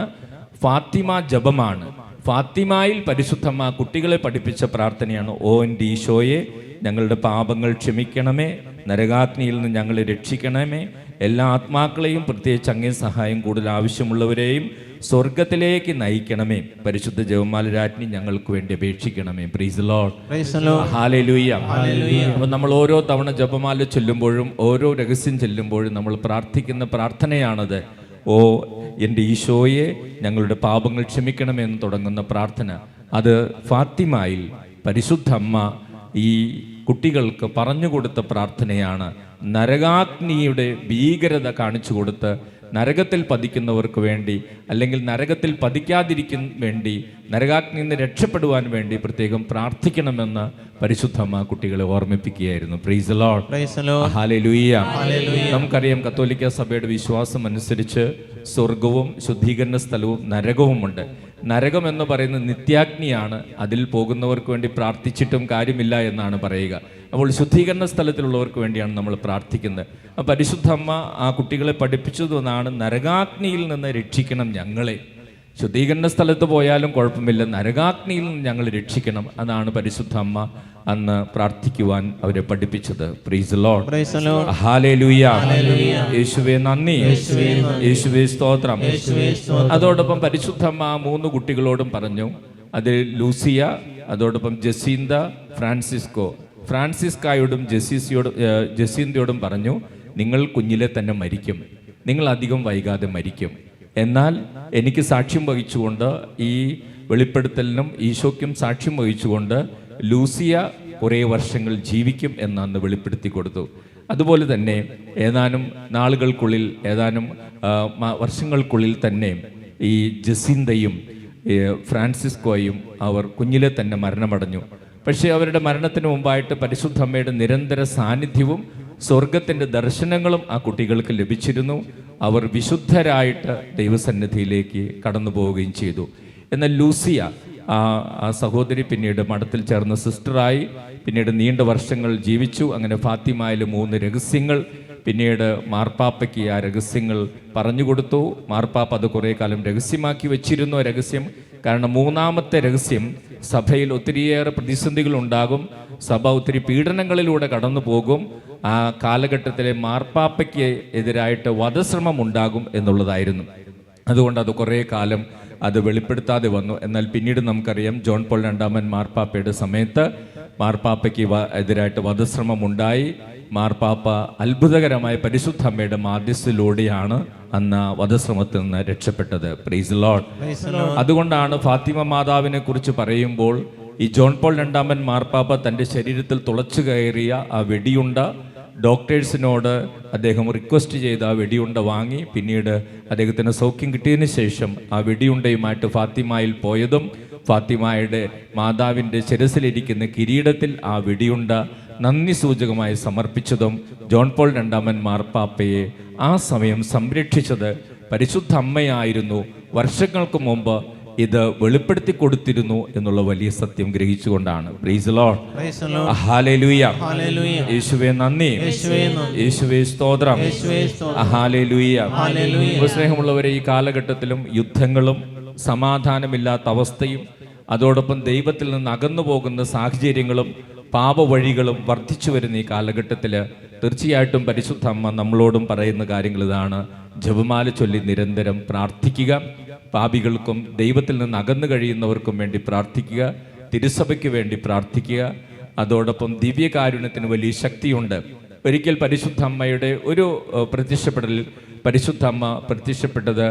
ഫാത്തിമ ജപമാണ്. ഫാത്തിമയിൽ പരിശുദ്ധമ്മ കുട്ടികളെ പഠിപ്പിച്ച പ്രാർത്ഥനയാണ്: ഓ എൻ്റെ ഈശോയെ, ഞങ്ങളുടെ പാപങ്ങൾ ക്ഷമിക്കണമേ, നരകാഗ്നിയിൽ നിന്ന് ഞങ്ങളെ രക്ഷിക്കണമേ, എല്ലാ ആത്മാക്കളെയും പ്രത്യേകിച്ച് അങ്ങേ സഹായം കൂടുതൽ ആവശ്യമുള്ളവരെയും സ്വർഗത്തിലേക്ക് നയിക്കണമേ, പരിശുദ്ധ ജപമാല രാജ്ഞി ഞങ്ങൾക്ക് വേണ്ടി അപേക്ഷിക്കണമേ. Price the Lord. ഹല്ലേലൂയ. അപ്പോൾ നമ്മൾ ഓരോ തവണ ജപമാല ചൊല്ലുമ്പോഴും ഓരോ രഹസ്യം ചൊല്ലുമ്പോഴും നമ്മൾ പ്രാർത്ഥിക്കുന്ന പ്രാർത്ഥനയാണത്. ഓ എൻ്റെ ഈശോയെ, ഞങ്ങളുടെ പാപങ്ങൾ ക്ഷമിക്കണമെന്ന് തുടങ്ങുന്ന പ്രാർത്ഥന. അത് ഫാത്തിമയിൽ പരിശുദ്ധമ്മ ഈ കുട്ടികൾക്ക് പറഞ്ഞു കൊടുത്ത പ്രാർത്ഥനയാണ്. നരകാഗ്നിയുടെ ഭീകരത കാണിച്ചു കൊടുത്ത് നരകത്തിൽ പതിക്കുന്നവർക്ക് വേണ്ടി, അല്ലെങ്കിൽ നരകത്തിൽ പതിക്കാതിരിക്കാൻ വേണ്ടി, നരകാഗ്നിയിൽ നിന്ന് രക്ഷപ്പെടുവാൻ വേണ്ടി പ്രത്യേകം പ്രാർത്ഥിക്കണമെന്ന് പരിശുദ്ധമ്മ കുട്ടികളെ ഓർമ്മിപ്പിക്കുകയായിരുന്നു. Praise the Lord, hallelujah. നമുക്കറിയാം, കത്തോലിക്ക സഭയുടെ വിശ്വാസം അനുസരിച്ച് സ്വർഗവും ശുദ്ധീകരണ സ്ഥലവും നരകവുമുണ്ട്. നരകം എന്ന് പറയുന്നത് നിത്യാഗ്നിയാണ്. അതിൽ പോകുന്നവർക്ക് വേണ്ടി പ്രാർത്ഥിച്ചിട്ടും കാര്യമില്ല എന്നാണ് പറയുക. അപ്പോൾ ശുദ്ധീകരണ സ്ഥലത്തിലുള്ളവർക്ക് വേണ്ടിയാണ് നമ്മൾ പ്രാർത്ഥിക്കുന്നത്. അപ്പോൾ പരിശുദ്ധമ്മ ആ കുട്ടികളെ പഠിപ്പിച്ചതെന്നാണ്, നരകാഗ്നിയിൽ നിന്ന് രക്ഷിക്കണം ഞങ്ങളെ. ശുദ്ധീകരണ സ്ഥലത്ത് പോയാലും കുഴപ്പമില്ല, നരകാഗ്നിയിൽ നിന്ന് ഞങ്ങൾ രക്ഷിക്കണം. അതാണ് പരിശുദ്ധമ്മ അന്ന് പ്രാർത്ഥിക്കുവാൻ അവരെ പഠിപ്പിച്ചത്. Price the Lord, hallelujah. യേശുവേ നന്ദി, യേശുവേ സ്തോത്രം. അതോടൊപ്പം പരിശുദ്ധമ്മ ആ 3 കുട്ടികളോടും പറഞ്ഞു. അതിൽ ലൂസിയ, അതോടൊപ്പം ജസീന്ത, ഫ്രാൻസിസ്കായോടും ജസീന്തയോടും പറഞ്ഞു, നിങ്ങൾ കുഞ്ഞിലെ തന്നെ മരിക്കും, നിങ്ങൾ അധികം വൈകാതെ മരിക്കും. എന്നാൽ എനിക്ക് സാക്ഷ്യം വഹിച്ചുകൊണ്ട്, ഈ വെളിപ്പെടുത്തലിനും ഈശോയ്ക്കും സാക്ഷ്യം വഹിച്ചുകൊണ്ട് ലൂസിയ കുറേ വർഷങ്ങൾ ജീവിക്കും എന്നന്ന് വെളിപ്പെടുത്തി കൊടുത്തു. അതുപോലെ തന്നെ ഏതാനും നാളുകൾക്കുള്ളിൽ, ഏതാനും വർഷങ്ങൾക്കുള്ളിൽ തന്നെ ഈ ജസീന്തയും ഫ്രാൻസിസ്കോയും അവർ കുഞ്ഞിലെ തന്നെ മരണമടഞ്ഞു. പക്ഷേ അവരുടെ മരണത്തിന് മുമ്പായിട്ട് പരിശുദ്ധമ്മയുടെ നിരന്തര സാന്നിധ്യവും സ്വർഗത്തിൻ്റെ ദർശനങ്ങളും ആ കുട്ടികൾക്ക് ലഭിച്ചിരുന്നു. അവർ വിശുദ്ധരായിട്ട് ദൈവസന്നിധിയിലേക്ക് കടന്നു പോവുകയും ചെയ്തു. എന്നാൽ ലൂസിയ, ആ സഹോദരി പിന്നീട് മഠത്തിൽ ചേർന്ന സിസ്റ്ററായി, പിന്നീട് നീണ്ട വർഷങ്ങൾ ജീവിച്ചു. അങ്ങനെ ഫാത്തിമയിലെ 3 രഹസ്യങ്ങൾ പിന്നീട് മാർപ്പാപ്പയ്ക്ക് ആ രഹസ്യങ്ങൾ പറഞ്ഞു കൊടുത്തു. മാർപ്പാപ്പ അത് കുറേ കാലം രഹസ്യമാക്കി വെച്ചിരുന്നു. രഹസ്യം കാരണം 3-ാമത്തെ രഹസ്യം, സഭയിൽ ഒത്തിരിയേറെ പ്രതിസന്ധികൾ ഉണ്ടാകും, സഭ ഒത്തിരി പീഡനങ്ങളിലൂടെ കടന്നു പോകും, ആ കാലഘട്ടത്തിലെ മാർപ്പാപ്പയ്ക്ക് എതിരായിട്ട് വധശ്രമം ഉണ്ടാകും എന്നുള്ളതായിരുന്നു. അതുകൊണ്ട് അത് കുറേ കാലം അത് വെളിപ്പെടുത്താതെ വന്നു. എന്നാൽ പിന്നീട് നമുക്കറിയാം, ജോൺ പോൾ രണ്ടാമൻ മാർപ്പാപ്പയുടെ സമയത്ത് മാർപ്പാപ്പയ്ക്ക് എതിരായിട്ട് വധശ്രമം ഉണ്ടായി. മാർപ്പാപ്പ അത്ഭുതകരമായ പരിശുദ്ധമ്മയുടെ മാധ്യസ്ഥയിലൂടെയാണ് അന്ന് വധശ്രമത്തിൽ നിന്ന് രക്ഷപ്പെട്ടത്. Price the Lord. അതുകൊണ്ടാണ് ഫാത്തിമ മാതാവിനെ കുറിച്ച് പറയുമ്പോൾ ഈ ജോൺ പോൾ രണ്ടാമൻ മാർപ്പാപ്പ തൻ്റെ ശരീരത്തിൽ തുളച്ചു കയറിയ ആ വെടിയുണ്ട ഡോക്ടേഴ്സിനോട് അദ്ദേഹം റിക്വസ്റ്റ് ചെയ്ത് ആ വെടിയുണ്ട വാങ്ങി, പിന്നീട് അദ്ദേഹത്തിന് സൗഖ്യം കിട്ടിയതിന് ശേഷം ആ വെടിയുണ്ടയുമായിട്ട് ഫാത്തിമയിൽ പോയതും, ഫാത്തിമയുടെ മാതാവിൻ്റെ ശിരസിലിരിക്കുന്ന കിരീടത്തിൽ ആ വെടിയുണ്ട നന്ദി സൂചകമായി സമർപ്പിച്ചതും, ജോൺ പോൾ രണ്ടാമൻ മാർപ്പാപ്പയെ ആ സമയം സംരക്ഷിച്ചത് പരിശുദ്ധ അമ്മയായിരുന്നു. വർഷങ്ങൾക്ക് മുമ്പ് ഇത് വെളിപ്പെടുത്തി കൊടുത്തിരുന്നു എന്നുള്ള വലിയ സത്യം ഗ്രഹിച്ചുകൊണ്ടാണ്. Praise the Lord, hallelujah. യേശുവേ നന്ദി, യേശുവേ സ്തോത്രം, ഹല്ലേലൂയ. സ്നേഹമുള്ളവരെ, ഈ കാലഘട്ടത്തിലും യുദ്ധങ്ങളും സമാധാനമില്ലാത്ത അവസ്ഥയും, അതോടൊപ്പം ദൈവത്തിൽ നിന്ന് അകന്നു പോകുന്ന സാഹചര്യങ്ങളും പാപവഴികളും വർദ്ധിച്ചു വരുന്ന ഈ കാലഘട്ടത്തിൽ തീർച്ചയായിട്ടും പരിശുദ്ധ അമ്മ നമ്മളോടും പറയുന്ന കാര്യങ്ങൾ ഇതാണ്. ജപമാല ചൊല്ലി നിരന്തരം പ്രാർത്ഥിക്കുക, പാപികൾക്കും ദൈവത്തിൽ നിന്ന് അകന്നു കഴിയുന്നവർക്കും വേണ്ടി പ്രാർത്ഥിക്കുക, തിരുസഭയ്ക്ക് വേണ്ടി പ്രാർത്ഥിക്കുക. അതോടൊപ്പം ദിവ്യകാരുണ്യത്തിന് വലിയ ശക്തിയുണ്ട്. ഒരിക്കൽ പരിശുദ്ധ അമ്മയുടെ ഒരു പ്രത്യക്ഷപ്പെടലിൽ പരിശുദ്ധ അമ്മ പ്രത്യക്ഷപ്പെട്ടത്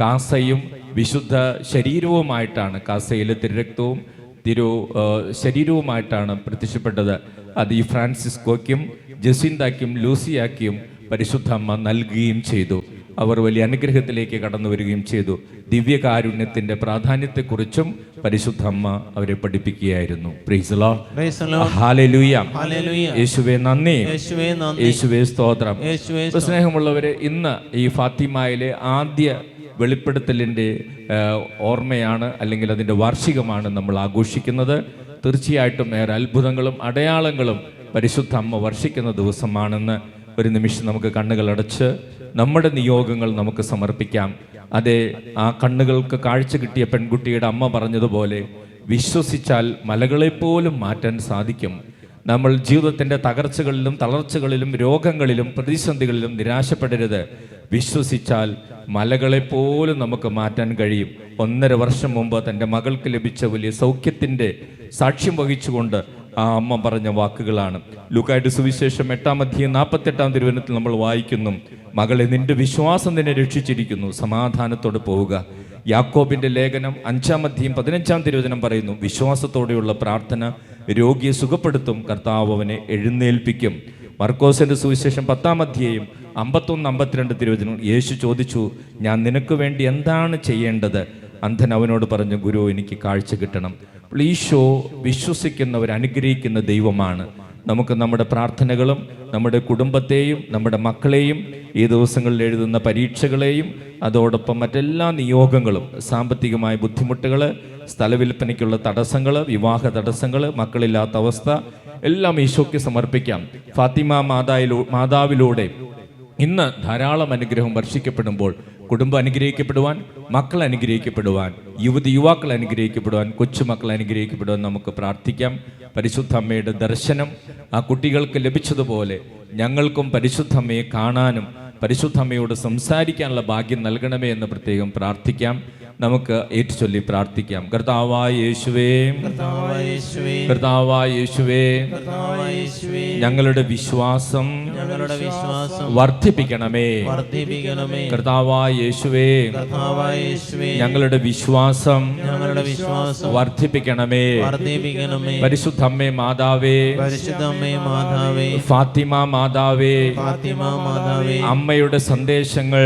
കാസയും വിശുദ്ധ ശരീരവുമായിട്ടാണ്. കാസയിലെ തിരുരക്തവും ശരീരവുമായിട്ടാണ് പ്രത്യക്ഷപ്പെട്ടത്. അത് ഈ ഫ്രാൻസിസ്കോയ്ക്കും ജസീന്തയ്ക്കും ലൂസിയാക്കും പരിശുദ്ധ അമ്മ നൽകുകയും ചെയ്തു. അവർ വലിയ അനുഗ്രഹത്തിലേക്ക് കടന്നു വരികയും ചെയ്തു. ദിവ്യകാരുണ്യത്തിന്റെ പ്രാധാന്യത്തെക്കുറിച്ചും പരിശുദ്ധ അമ്മ അവരെ പഠിപ്പിക്കുകയായിരുന്നു. Praise the Lord, hallelujah. യേശുവേ നന്ദി, യേശുവേ സ്തോത്രം. സ്നേഹമുള്ളവരെ, ഇന്ന് ഈ ഫാത്തിമയിലെ ആദ്യ വെളിപ്പെടുത്തലിൻ്റെ ഓർമ്മയാണ്, അല്ലെങ്കിൽ അതിൻ്റെ വാർഷികമാണ് നമ്മൾ ആഘോഷിക്കുന്നത്. തീർച്ചയായിട്ടും ഏറെ അത്ഭുതങ്ങളും അടയാളങ്ങളും പരിശുദ്ധ അമ്മ വർഷിക്കുന്ന ദിവസമാണെന്ന് ഒരു നിമിഷം നമുക്ക് കണ്ണുകൾ അടച്ച് നമ്മുടെ നിയോഗങ്ങൾ നമുക്ക് സമർപ്പിക്കാം. അതെ, ആ കണ്ണുകൾക്ക് കാഴ്ച കിട്ടിയ പെൺകുട്ടിയുടെ അമ്മ പറഞ്ഞതുപോലെ വിശ്വസിച്ചാൽ മലകളെപ്പോലും മാറ്റാൻ സാധിക്കും. നമ്മൾ ജീവിതത്തിൻ്റെ തകർച്ചകളിലും തളർച്ചകളിലും രോഗങ്ങളിലും പ്രതിസന്ധികളിലും നിരാശപ്പെടരുത്. വിശ്വസിച്ചാൽ മലകളെപ്പോലും നമുക്ക് മാറ്റാൻ കഴിയും. 1.5 വർഷം മുമ്പ് തൻ്റെ മകൾക്ക് ലഭിച്ച വലിയ സൗഖ്യത്തിൻ്റെ സാക്ഷ്യം വഹിച്ചുകൊണ്ട് ആ അമ്മ പറഞ്ഞ വാക്കുകളാണ്. ലൂക്കായുടെ സുവിശേഷം 8-ാം തിരുവചനത്തിൽ നമ്മൾ വായിക്കുന്നു, മകളെ, നിന്റെ വിശ്വാസം നിന്നെ രക്ഷിച്ചിരിക്കുന്നു, സമാധാനത്തോടെ പോവുക. യാക്കോബിന്റെ ലേഖനം 5-ാം അധ്യായം 15-ാം തിരുവചനം പറയുന്നു, വിശ്വാസത്തോടെയുള്ള പ്രാർത്ഥന രോഗിയെ സുഖപ്പെടുത്തും, കർത്താവ് അവനെ എഴുന്നേൽപ്പിക്കും. മർക്കോസിന്റെ സുവിശേഷം 10-ാം അധ്യായം 51-52 തിരുവചനം. യേശു ചോദിച്ചു, ഞാൻ നിനക്ക് വേണ്ടി എന്താണ് ചെയ്യേണ്ടത്? അന്ധൻ അവനോട് പറഞ്ഞു, ഗുരു, എനിക്ക് കാഴ്ച കിട്ടണം. ഈശോ വിശ്വസിക്കുന്നവർ അനുഗ്രഹിക്കുന്ന ദൈവമാണ്. നമുക്ക് നമ്മുടെ പ്രാർത്ഥനകളും നമ്മുടെ കുടുംബത്തെയും നമ്മുടെ മക്കളെയും ഈ ദിവസങ്ങളിൽ എഴുതുന്ന പരീക്ഷകളെയും അതോടൊപ്പം മറ്റെല്ലാ നിയോഗങ്ങളും, സാമ്പത്തികമായ ബുദ്ധിമുട്ടുകൾ, സ്ഥലവിൽപ്പനയ്ക്കുള്ള തടസ്സങ്ങൾ, വിവാഹ തടസ്സങ്ങൾ, മക്കളില്ലാത്ത അവസ്ഥ എല്ലാം ഈശോയ്ക്ക് സമർപ്പിക്കാം. ഫാത്തിമ മാതാവിലൂടെ ഇന്ന് ധാരാളം അനുഗ്രഹം വർഷിക്കപ്പെടുമ്പോൾ കുടുംബം അനുഗ്രഹിക്കപ്പെടുവാൻ, മക്കൾ അനുഗ്രഹിക്കപ്പെടുവാൻ, യുവാക്കൾ അനുഗ്രഹിക്കപ്പെടുവാൻ, കൊച്ചുമക്കൾ അനുഗ്രഹിക്കപ്പെടുവാൻ നമുക്ക് പ്രാർത്ഥിക്കാം. പരിശുദ്ധ അമ്മയുടെ ദർശനം ആ കുട്ടികൾക്ക് ലഭിച്ചതുപോലെ ഞങ്ങൾക്കും പരിശുദ്ധ അമ്മയെ കാണാനും പരിശുദ്ധ അമ്മയോട് സംസാരിക്കാനുള്ള ഭാഗ്യം നൽകണമേ എന്ന് പ്രത്യേകം പ്രാർത്ഥിക്കാം. നമുക്ക് ഏറ്റുചൊല്ലി പ്രാർത്ഥിക്കാം. കർത്താവായ യേശുവേ, കർത്താവായ യേശുവേ, ഞങ്ങളുടെ വിശ്വാസം വർദ്ധിപ്പിക്കണമേ. കർത്താവായ യേശുവേ, ഞങ്ങളുടെ വിശ്വാസം വർദ്ധിപ്പിക്കണമേ. പരിശുദ്ധ അമ്മേ മാതാവേ, ഫാത്തിമ മാതാവേ, അമ്മയുടെ സന്ദേശങ്ങൾ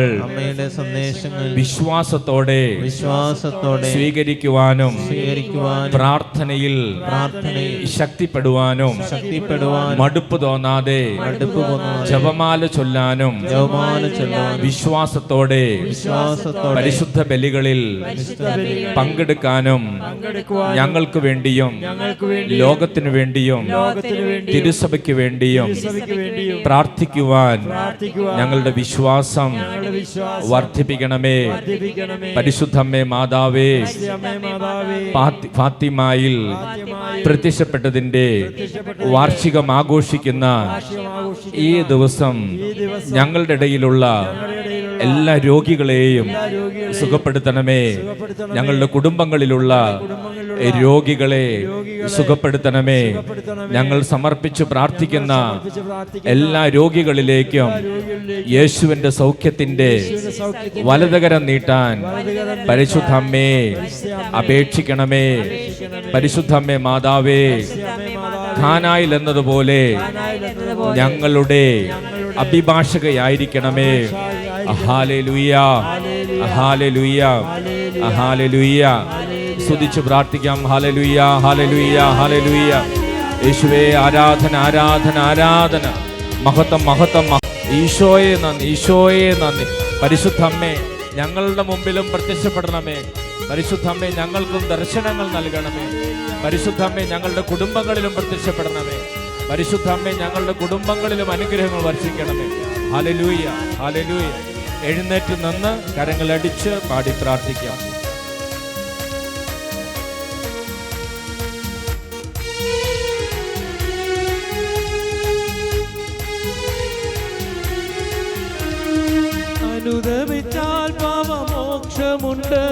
വിശ്വാസത്തോടെ സ്വീകരിക്കുവാനും പ്രാർത്ഥനയിൽ ശക്തിപ്പെടുവാനും മടുപ്പ് തോന്നാതെ ജപമാല ചൊല്ലാനും വിശ്വാസത്തോടെ പരിശുദ്ധ ബലികളിൽ പങ്കെടുക്കാനും ഞങ്ങൾക്ക് വേണ്ടിയും ലോകത്തിനു വേണ്ടിയും തിരുസഭയ്ക്ക് വേണ്ടിയും പ്രാർത്ഥിക്കുവാൻ ഞങ്ങളുടെ വിശ്വാസം വർദ്ധിപ്പിക്കണമേ. പരിശുദ്ധമ്മേ മാതാവേ, ഫാത്തിമയിൽ പ്രത്യക്ഷപ്പെട്ടതിന്റെ വാർഷികം ആഘോഷിക്കുന്ന ഈ ദിവസം ഞങ്ങളുടെ ഇടയിലുള്ള എല്ലാ രോഗികളെയും സുഖപ്പെടുത്തണമേ. ഞങ്ങളുടെ കുടുംബങ്ങളിലുള്ള രോഗികളെ സുഖപ്പെടുത്തണമേ. ഞങ്ങൾ സമർപ്പിച്ച് പ്രാർത്ഥിക്കുന്ന എല്ലാ രോഗികളിലേക്കും യേശുവിന്റെ സൗഖ്യത്തിന്റെ വലതുകരം നീട്ടാൻ പരിശുദ്ധ അമ്മേ അപേക്ഷിക്കണമേ. പരിശുദ്ധ അമ്മേ മാതാവേ, ഖാനായിൽ എന്നതുപോലെ ഞങ്ങളുടെ അഭിഭാഷകയായിരിക്കണമേ. Hallelujah, hallelujah, hallelujah. സ്തുതിച്ച് പ്രാർത്ഥിക്കാം. Hallelujah, hallelujah, hallelujah. യേശുവേ, ആരാധന, ആരാധന, ആരാധന. മഹത്വം, മഹത്വം. ഈശോയെ നന്ദി, ഈശോയെ നന്ദി. പരിശുദ്ധ അമ്മേ, ഞങ്ങളുടെ മുമ്പിലും പ്രത്യക്ഷപ്പെടണമേ. പരിശുദ്ധ അമ്മേ, ഞങ്ങൾക്കും ദർശനങ്ങൾ നൽകണമേ. പരിശുദ്ധ അമ്മേ, ഞങ്ങളുടെ കുടുംബങ്ങളിലും പ്രത്യക്ഷപ്പെടണമേ. പരിശുദ്ധ അമ്മേ, ഞങ്ങളുടെ കുടുംബങ്ങളിലും അനുഗ്രഹങ്ങൾ വർഷിക്കണമേ. Hallelujah, hallelujah. എഴുന്നേറ്റ് നിന്ന് കരങ്ങളടിച്ച് പാടി പ്രാർത്ഥിക്കാം. അനുദപിച്ചാൽ പാപമോക്ഷമുണ്ട്,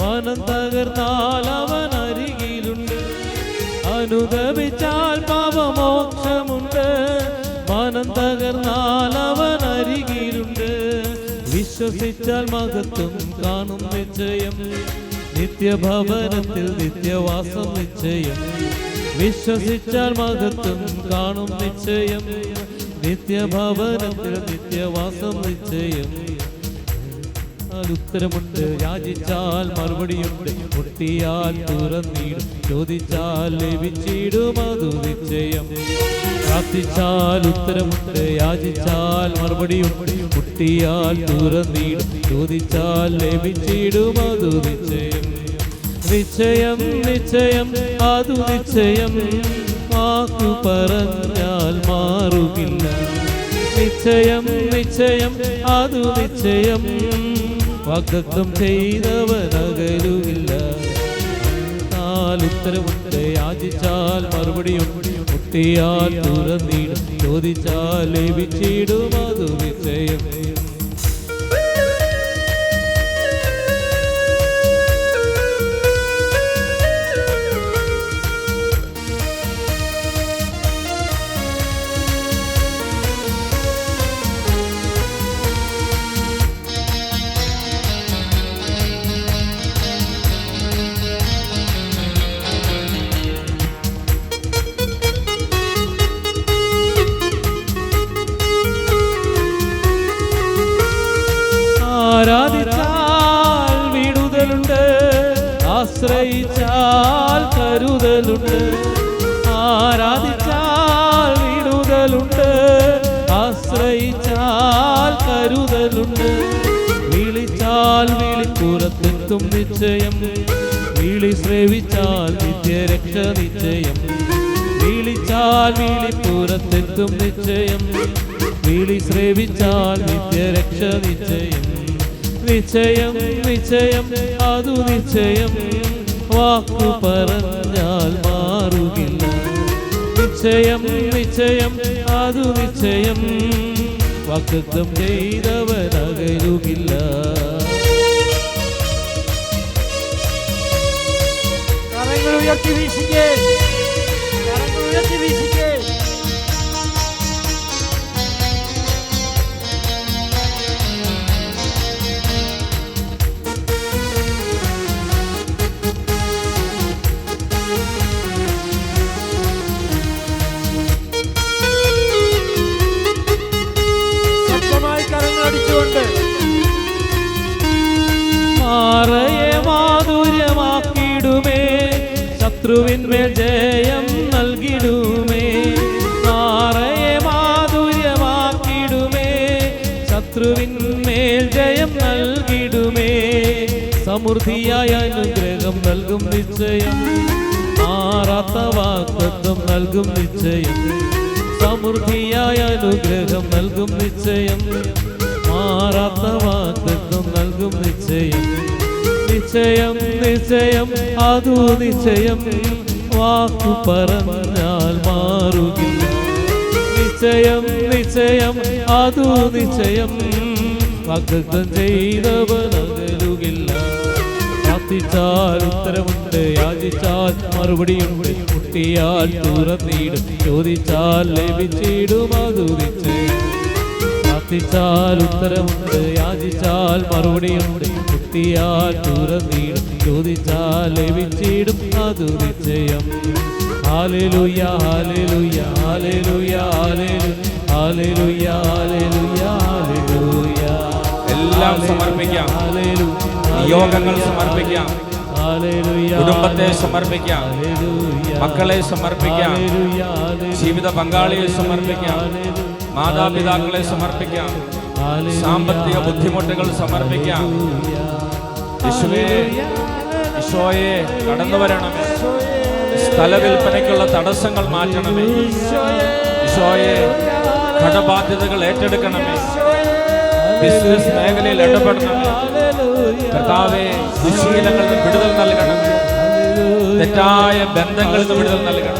മനം തകർന്നാൽ അവൻ അരികിലുണ്ട്. അനുദപിച്ചാൽ പാപമോക്ഷമുണ്ട്, മനം തകർന്നാൽ അവൻ അരികിലുണ്ട്. വിശ്വസിച്ചാൽ മഹത്വം കാണും നിശ്ചയം, നിത്യഭവനത്തിൽ നിത്യവാസം നിശ്ചയം. വിശ്വസിച്ചാൽ മഹത്വം കാണും നിശ്ചയം, നിത്യഭവനത്തിൽ നിത്യവാസം നിശ്ചയം. ഉത്തരമുണ്ട്, യാചിച്ചാൽ മറുപടിയുണ്ട്, മുട്ടിയാൽ തുറന്നിടും, ചോദിച്ചാൽ ലഭിച്ചിടും, അതു നിശ്ചയം. പ്രാർത്ഥിച്ചാൽ ഉത്തരമുണ്ട്, യാചിച്ചാൽ മറുപടിയുണ്ട്, മുട്ടിയാൽ തുറന്നിടും, ചോദിച്ചാൽ ലഭിച്ചിടും, അതു നിശ്ചയം. നിശ്ചയം, നിശ്ചയം, അതു നിശ്ചയം. വാക്കു പറഞ്ഞാൽ മാറുകില്ല. നിശ്ചയം, നിശ്ചയം, അതു നിശ്ചയം. വാഗ്ദത്തം ചെയ്തവനകലുകില്ല. ഉത്തരമുണ്ട്, യാചിച്ചാൽ മറുപടിയുണ്ട്, മുട്ടിയാൽ തുറന്നിടും, ചോദിച്ചാൽ ലഭിച്ചിടും, അതു നിശ്ചയം. ആശ്രയിച്ചാൽ കരുതലുണ്ട്, ആരാധിച്ചാൽ വിടുതലുണ്ട്. ആശ്രയിച്ചാൽ കരുതലുണ്ട്, വിളിച്ചാൽ വിളിപ്പുറത്തെത്തും നിശ്ചയം. വിളി ശ്രവിച്ചാൽ നിത്യരക്ഷ നിശ്ചയം. വിളിച്ചാൽ വിളിപ്പുറത്തെത്തും നിശ്ചയം. വിളി ശ്രവിച്ചാൽ നിത്യരക്ഷ നിശ്ചയം. നിശ്ചയം നിശ്ചയം അതു നിശ്ചയം, വാക്കു പറഞ്ഞാൽ മാറുകില്ല. നിശ്ചയം നിശ്ചയം അതു നിശ്ചയം, വാഗ്ദത്തം ചെയ്തവനകലുകില്ല. കരങ്ങൾ ഉയർത്തി വീശിക്കേ, കരങ്ങൾ ഉയർത്തി വീശിക്കേ. ശക്തമായി കരങ്ങൾ അടിച്ചുകൊണ്ട് മാറയെ മാധുര്യമാക്കിടുമേ, ശത്രുവിന്മേൽ ജയം നൽകിടുമേ. മാറയെ മാധുര്യമാക്കിടുമേ, ശത്രുവിന്മേൽ ജയം നൽകിടുമേ. സമൃദ്ധിയായ അനുഗ്രഹം നൽകും നിശ്ചയം, മാറാത്ത വാഗ്ദത്തം നൽകും നിശ്ചയം. സമൃദ്ധിയായ അനുഗ്രഹം നൽകും നിശ്ചയം, മാറാത്ത വാഗ്ദത്തം നൽകും നിശ്ചയം. നിശ്ചയം നിശ്ചയം അതു നിശ്ചയം, വാക്കു പറഞ്ഞാൽ മാറുകില്ല. നിശ്ചയം നിശ്ചയം അതു നിശ്ചയം, വാഗ്ദത്തം ചെയ്തവനകലുകില്ല. പ്രാർത്ഥിച്ചാൽ ഉത്തരമുണ്ട്, യാചിച്ചാൽ മറുപടിയുണ്ട്. മുട്ടിയാൽ തുറന്നിടും, ചോദിച്ചാൽ ലഭിച്ചിടും അതു നിശ്ചയം. പ്രാർത്ഥിച്ചാൽ ഉത്തരമുണ്ട്, യാചിച്ചാൽ മറുപടിയുണ്ട്. മുട്ടിയാൽ തുറന്നിടും, ചോദിച്ചാൽ ലഭിച്ചിടും അതു നിശ്ചയം. Hallelujah hallelujah hallelujah hallelujah hallelujah hallelujah. എല്ലാം സമർപ്പിക്കാം, നിയോഗങ്ങൾ സമർപ്പിക്കാം, കുടുംബത്തെ സമർപ്പിക്കാം, മക്കളെ സമർപ്പിക്കാം, ജീവിത പങ്കാളിയെ സമർപ്പിക്കാം, മാതാപിതാക്കളെ സമർപ്പിക്കാം, സാമ്പത്തിക ബുദ്ധിമുട്ടുകൾ സമർപ്പിക്കാം. ഈശോയെ കടന്നു വരണമേ, സ്ഥല വിൽപ്പനയ്ക്കുള്ള തടസ്സങ്ങൾ മാറ്റണമേ. ഈശോയെ കടബാധ്യതകൾ ഏറ്റെടുക്കണമേ, ബിസിനസ് മേഖലയിൽ ഇടപെടണമേ. കർത്താവേ, ദുശ്ശീലങ്ങളിൽ നിന്ന് വിടുതൽ നൽകണമേ, തെറ്റായ ബന്ധങ്ങളിൽ നിന്ന് വിടുതൽ നൽകണം,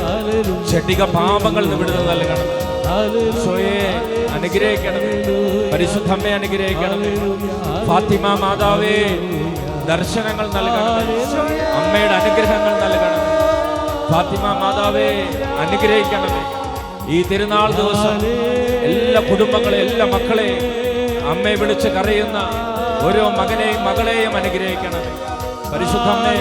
ക്ഷണിക പാപങ്ങളിൽ നിന്ന് വിടുതൽ നൽകണം. ഈശോയെ അനുഗ്രഹിക്കണമേ, പരിശുദ്ധമ്മയെ അനുഗ്രഹിക്കണമേ. ഫാത്തിമ മാതാവേ, ദർശനങ്ങൾ നൽകണമേ, അമ്മയുടെ അനുഗ്രഹങ്ങൾ നൽകണമേ. ഫാത്തിമ മാതാവേ, അനുഗ്രഹിക്കണമേ. ഈ തിരുനാൾ ദിവസം എല്ലാ കുടുംബങ്ങളെ, എല്ലാ മക്കളെ, അമ്മയെ വിളിച്ച് കരയുന്ന ഓരോ മകനെയും മകളെയും അനുഗ്രഹിക്കണമേ. പരിശുദ്ധമ്മേ,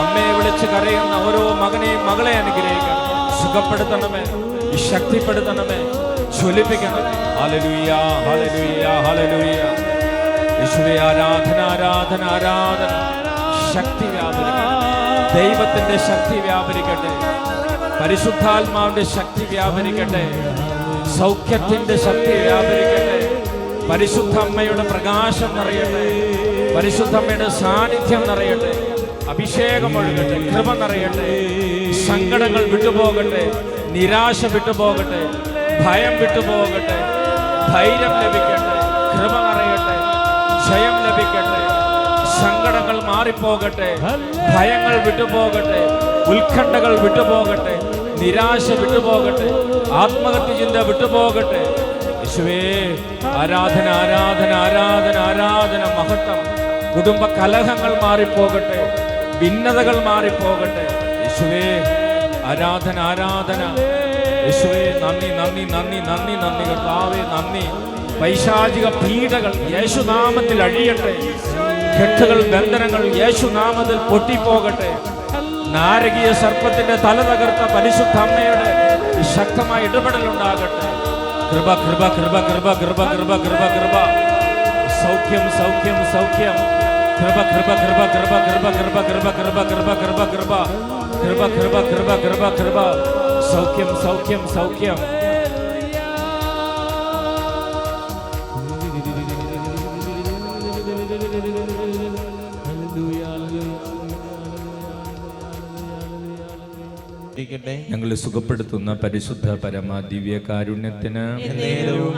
അമ്മയെ വിളിച്ച് കരയുന്ന ഓരോ മകനെയും മകളെ അനുഗ്രഹിക്കണം, സുഖപ്പെടുത്തണമേ, ശക്തിപ്പെടുത്തണമേ, ജ്വലിപ്പിക്കണമേ. Hallelujah hallelujah hallelujah. യേശുവേ, ആരാധന ആരാധന ആരാധന. ശക്തി വ്യാപരിക്കട്ടെ, ദൈവത്തിന്റെ ശക്തി വ്യാപരിക്കട്ടെ, പരിശുദ്ധാത്മാവിന്റെ ശക്തി വ്യാപരിക്കട്ടെ, സൗഖ്യത്തിന്റെ ശക്തി വ്യാപരിക്കട്ടെ. പരിശുദ്ധ അമ്മയുടെ പ്രകാശം നിറയട്ടെ, പരിശുദ്ധ അമ്മയുടെ സാന്നിധ്യം നിറയട്ടെ, അഭിഷേകം ഒഴുകട്ടെ, കൃപ നിറയട്ടെ. സങ്കടങ്ങൾ വിട്ടുപോകട്ടെ, നിരാശ വിട്ടുപോകട്ടെ, ഭയം വിട്ടുപോകട്ടെ, ധൈര്യം ലഭിക്കട്ടെ, കൃപ നിറയട്ടെ, ജയം ലഭിക്കട്ടെ. സങ്കടങ്ങൾ മാറിപ്പോകട്ടെ, ഭയങ്ങൾ വിട്ടുപോകട്ടെ, ഉത്കണ്ഠകൾ വിട്ടുപോകട്ടെ, നിരാശ വിട്ടുപോകട്ടെ, ആത്മഹത്യ ചിന്ത വിട്ടുപോകട്ടെ. യേശുവേ, ആരാധന ആരാധന ആരാധന ആരാധന. മഹത്വം. കുടുംബ കലഹങ്ങൾ മാറിപ്പോകട്ടെ, ഭിന്നതകൾ മാറിപ്പോകട്ടെ. യേശുവേ, ആരാധന ആരാധന. യേശുവേ, നന്ദി നന്ദി നന്ദി നന്ദി നന്ദി. കർത്താവേ, നന്ദി. പൈശാചിക പീഡകൾ യേശുനാമത്തിൽ അഴിയട്ടെ, കെട്ടുകൾ ബന്ധനങ്ങൾ യേശുനാമത്തിൽ പൊട്ടിപ്പോകട്ടെ. നാരകീയ സർപ്പത്തിന്റെ തല തകർത്ത പരിശുദ്ധ അമ്മയുടെ ശക്തമായ ഇടപെടലുണ്ടാകട്ടെ. കൃപ കൃപ കൃപ കൃപ കൃപ കൃപ കൃപ കൃപ. സൗഖ്യം സൗഖ്യം സൗഖ്യം. കൃപ കൃപ കൃപ കൃപ കൃപ കൃപ കൃപ കൃപ കൃപ കൃപ കൃപ കൃപ കൃപ കൃപ കൃപ കൃപ സൗഖ്യം സൗഖ്യം സൗഖ്യം. ഞങ്ങളെ സുഖപ്പെടുത്തുന്ന പരിശുദ്ധ പരമ ദിവ്യ കാരുണ്യത്തിന്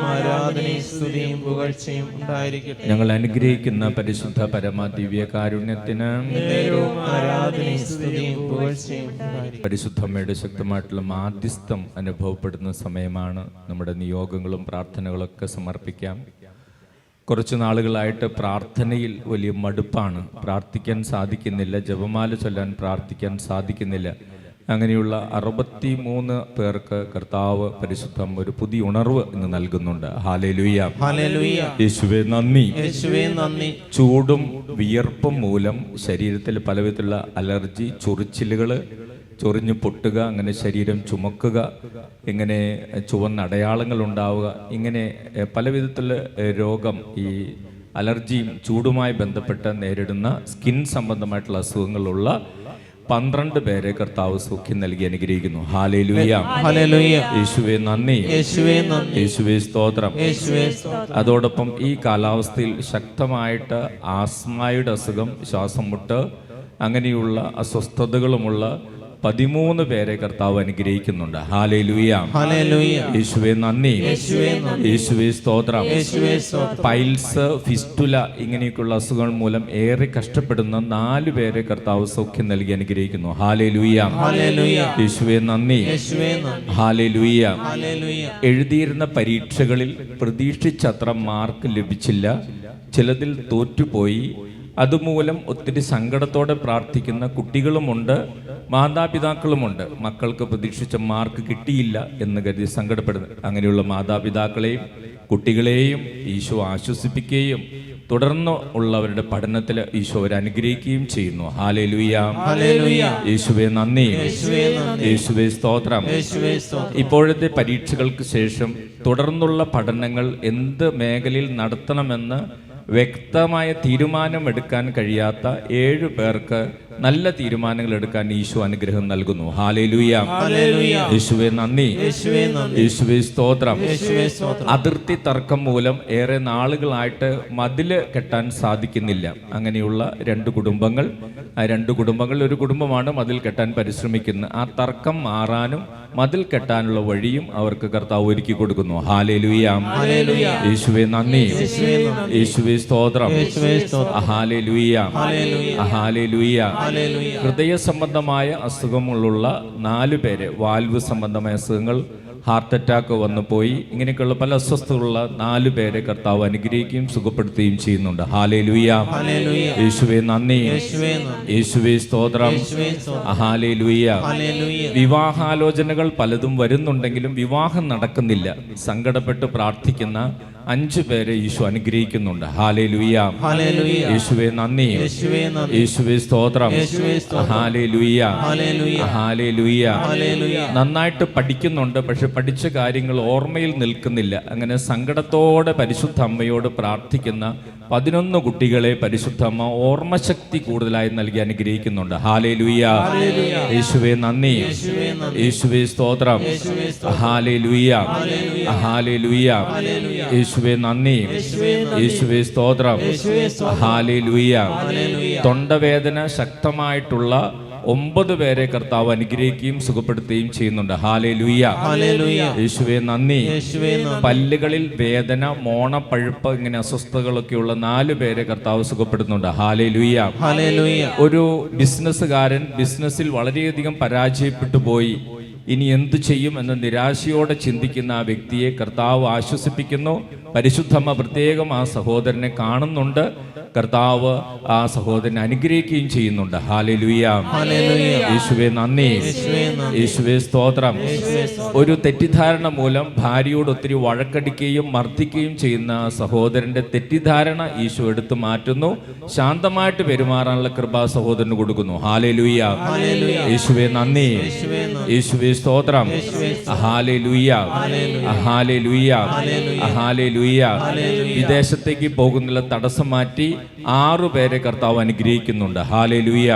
ആരാധനയും സ്തുതിയും പുകഴ്ചയും ഉണ്ടായിരിക്കട്ടെ. ഞങ്ങൾ അനുഗ്രഹിക്കുന്ന പരിശുദ്ധ പരമ ദിവ്യ കാരുണ്യത്തിന് ആരാധനയും സ്തുതിയും പുകഴ്ചയും ഉണ്ടായിരിക്കട്ടെ. പരിശുദ്ധമ്മയുടെ ശക്തമായിട്ടുള്ള മാധ്യസ്ഥം അനുഭവപ്പെടുന്ന സമയമാണ്. നമ്മുടെ നിയോഗങ്ങളും പ്രാർത്ഥനകളൊക്കെ സമർപ്പിക്കാം. കുറച്ച് നാളുകളായിട്ട് പ്രാർത്ഥനയിൽ വലിയ മടുപ്പാണ്. പ്രാർത്ഥിക്കാൻ സാധിക്കുന്നില്ല, ജപമാല ചൊല്ലാൻ പ്രാർത്ഥിക്കാൻ സാധിക്കുന്നില്ല. അങ്ങനെയുള്ള 63 പേർക്ക് കർത്താവ് പരിശുദ്ധം ഒരു പുതിയ ഉണർവ് ഇന്ന് നൽകുന്നുണ്ട്. Hallelujah, hallelujah. യേശുവേ നന്ദി, യേശുവേ നന്ദി. ചൂടും വിയർപ്പും മൂലം ശരീരത്തിൽ പലവിധത്തിലുള്ള അലർജി, ചൊറിച്ചിലുകൾ, ചൊറിഞ്ഞു പൊട്ടുക, അങ്ങനെ ശരീരം ചുമക്കുക, ഇങ്ങനെ ചുവന്ന അടയാളങ്ങൾ ഉണ്ടാവുക, ഇങ്ങനെ പലവിധത്തിലുള്ള രോഗം, ഈ അലർജിയും ചൂടുമായി ബന്ധപ്പെട്ട് നേരിടുന്ന സ്കിൻ സംബന്ധമായിട്ടുള്ള അസുഖങ്ങളുള്ള 12 പേരെ കർത്താവ് സൗഖ്യം നൽകി അനുഗ്രഹിക്കുന്നു. Hallelujah, hallelujah. യേശുവേ നന്ദി, യേശുവേ നന്ദി. യേശുവേ സ്തോത്രം. യേശുവേ സ്തോത്രം. അതോടൊപ്പം ഈ കാലാവസ്ഥയിൽ ശക്തമായിട്ട് ആസ്മയുടെ അസുഖം, ശ്വാസം മുട്ട്, അങ്ങനെയുള്ള അസ്വസ്ഥതകളുമുള്ള 13 പേരെ കർത്താവ് അനുഗ്രഹിക്കുന്നുണ്ട്. Hallelujah, hallelujah. യേശുവേ നന്ദി, യേശുവേ നന്ദി. യേശുവേ സ്തോത്രം. യേശുവേ സ്തോത്രം. പൈൽസ്, ഫിസ്റ്റുല ഇങ്ങനെയൊക്കെയുള്ള അസുഖങ്ങൾ മൂലം ഏറെ കഷ്ടപ്പെടുന്ന 4 പേരെ കർത്താവ് സൗഖ്യം നൽകി അനുഗ്രഹിക്കുന്നു. Hallelujah, hallelujah. യേശുവേ നന്ദി, യേശുവേ നന്ദി. ഹല്ലേലൂയ. ഹല്ലേലൂയ. എഴുതിയിരുന്ന പരീക്ഷകളിൽ പ്രതീക്ഷിച്ചത്ര മാർക്ക് ലഭിച്ചില്ല, ചിലതിൽ തോറ്റുപോയി. അതുമൂലം ഒത്തിരി സങ്കടത്തോടെ പ്രാർത്ഥിക്കുന്ന കുട്ടികളുമുണ്ട്, മാതാപിതാക്കളുമുണ്ട്. മക്കൾക്ക് പ്രതീക്ഷിച്ച മാർക്ക് കിട്ടിയില്ല എന്ന് കരുതി സങ്കടപ്പെടുന്നു. അങ്ങനെയുള്ള മാതാപിതാക്കളെയും കുട്ടികളെയും ഈശോ ആശ്വസിപ്പിക്കുകയും തുടർന്ന് ഉള്ളവരുടെ പഠനത്തിൽ ഈശോ അവരെ അനുഗ്രഹിക്കുകയും ചെയ്യുന്നു. Hallelujah, hallelujah. യേശുവേ നന്ദി, യേശുവേ നന്ദി. യേശുവേ സ്തോത്രം. യേശുവേ സ്തോത്രം. ഇപ്പോഴത്തെ പരീക്ഷകൾക്ക് ശേഷം തുടർന്നുള്ള പഠനങ്ങൾ എന്ത് മേഖലയിൽ നടത്തണമെന്ന് വ്യക്തമായ തീരുമാനമെടുക്കാൻ കഴിയാത്ത 7 പേർക്ക് നല്ല തീരുമാനങ്ങൾ എടുക്കാൻ ഈശോ അനുഗ്രഹം നൽകുന്നു. Hallelujah, hallelujah. യേശുവേ നന്ദി, യേശുവേ നന്ദി. യേശുവേ സ്തോത്രം. യേശുവേ സ്തോത്രം. അതിർത്തി തർക്കം മൂലം ഏറെ നാളുകളായിട്ട് മതില് കെട്ടാൻ സാധിക്കുന്നില്ല. അങ്ങനെയുള്ള 2 കുടുംബങ്ങൾ, ആ 2 കുടുംബങ്ങൾ, ഒരു കുടുംബമാണ് മതിൽ കെട്ടാൻ പരിശ്രമിക്കുന്നത്. ആ തർക്കം മാറാനും മതിൽ കെട്ടാനുള്ള വഴിയും അവർക്ക് കർത്താവ് ഒരുക്കി കൊടുക്കുന്നു. Hallelujah, hallelujah. യേശുവേ നന്ദി, യേശുവേ നന്ദി. യേശുവേ സ്തോത്രം. യേശുവേ സ്തോത്രം. Hallelujah, hallelujah. ഹല്ലേലൂയ. ഹല്ലേലൂയ. ഹൃദയ സംബന്ധമായ അസുഖങ്ങളുള്ള 4 പേര്, വാൽവ് സംബന്ധമായ അസുഖങ്ങൾ, ഹാർട്ട് അറ്റാക്ക് വന്നു പോയി, ഇങ്ങനെയൊക്കെയുള്ള പല അസ്വസ്ഥതകളുള്ള 4 പേരെ കർത്താവ് അനുഗ്രഹിക്കുകയും സുഖപ്പെടുത്തുകയും ചെയ്യുന്നുണ്ട്. Hallelujah, hallelujah. യേശുവേ നന്ദി, യേശുവേ നന്ദി. യേശുവേ സ്തോത്രം. യേശുവേ സ്തോത്രം. ഹല്ലേലൂയ. ഹല്ലേലൂയ. വിവാഹാലോചനകൾ പലതും വരുന്നുണ്ടെങ്കിലും വിവാഹം നടക്കുന്നില്ല. സങ്കടപ്പെട്ട് പ്രാർത്ഥിക്കുന്ന 5 പേരെ ഈശോ അനുഗ്രഹിക്കുന്നുണ്ട്. Hallelujah, hallelujah. യേശുവേ നന്ദി, യേശുവേ നന്ദി. യേശുവേ സ്തോത്രം. യേശുവേ സ്തോത്രം. Hallelujah, hallelujah. ഹല്ലേലൂയ. ഹല്ലേലൂയ. നന്നായിട്ട് പഠിക്കുന്നുണ്ട്, പക്ഷെ പഠിച്ച കാര്യങ്ങൾ ഓർമ്മയിൽ നിൽക്കുന്നില്ല. അങ്ങനെ സങ്കടത്തോടെ പരിശുദ്ധ അമ്മയോട് പ്രാർത്ഥിക്കുന്ന 11 കുട്ടികളെ പരിശുദ്ധ അമ്മ ഓർമ്മശക്തി കൂടുതലായി നൽകി അനുഗ്രഹിക്കുന്നുണ്ട്. ഹല്ലേലൂയ, യേശുവേ നന്ദി, യേശുവേ നന്ദി. യേശുവേ സ്തോത്രം. യേശുവേ സ്തോത്രം. Hallelujah, hallelujah. യേശുവേ നന്ദി, യേശുവേ സ്തോത്രം. യേശുവേ സ്തോത്രം. ഹല്ലേലൂയ. ഹല്ലേലൂയ. തൊണ്ടവേദന ശക്തമായിട്ടുള്ള 9 പേരെ കർത്താവ് അനുഗ്രഹിക്കുകയും സുഖപ്പെടുത്തുകയും ചെയ്യുന്നുണ്ട്. Hallelujah, hallelujah. യേശുവേ നന്ദി. യേശുവേ നന്ദി. പല്ലുകളിൽ വേദന, മോണപ്പഴുപ്പ്, ഇങ്ങനെ അസ്വസ്ഥതകളൊക്കെയുള്ള 4 പേരെ കർത്താവ് സുഖപ്പെടുത്തുന്നുണ്ട്. ഹല്ലേലൂയ. ഹല്ലേലൂയ. ഒരു ബിസിനസ്സുകാരൻ ബിസിനസ്സിൽ വളരെയധികം പരാജയപ്പെട്ടു പോയി, ഇനി എന്തു ചെയ്യും എന്ന നിരാശയോടെ ചിന്തിക്കുന്ന ആ വ്യക്തിയെ കർത്താവ് ആശ്വസിപ്പിക്കുന്നു. പരിശുദ്ധമ്മ പ്രത്യേകം ആ സഹോദരനെ കാണുന്നുണ്ട്. കർത്താവ് ആ സഹോദരനെ അനുഗ്രഹിക്കുകയും ചെയ്യുന്നുണ്ട്. Hallelujah, hallelujah. യേശുവേ നന്ദി, യേശുവേ നന്ദി. യേശുവേ സ്തോത്രം. യേശുവേ സ്തോത്രം. ഒരു തെറ്റിദ്ധാരണ മൂലം ഭാര്യയോട് ഒത്തിരി വഴക്കടിക്കുകയും മർദ്ദിക്കുകയും ചെയ്യുന്ന ആ സഹോദരന്റെ തെറ്റിദ്ധാരണ ഈശോ എടുത്തു മാറ്റുന്നു. ശാന്തമായിട്ട് പെരുമാറാനുള്ള കൃപ സഹോദരന് കൊടുക്കുന്നു. Hallelujah, hallelujah. യേശുവേ നന്ദി, യേശുവേ നന്ദി. യേശുവേ സ്തോത്രം. Hallelujah, hallelujah, hallelujah. വിദേശത്തേക്ക് പോകുന്നുള്ള തടസ്സം മാറ്റി 6 പേരെ കർത്താവ് അനുഗ്രഹിക്കുന്നുണ്ട്. ഹല്ലേലൂയ,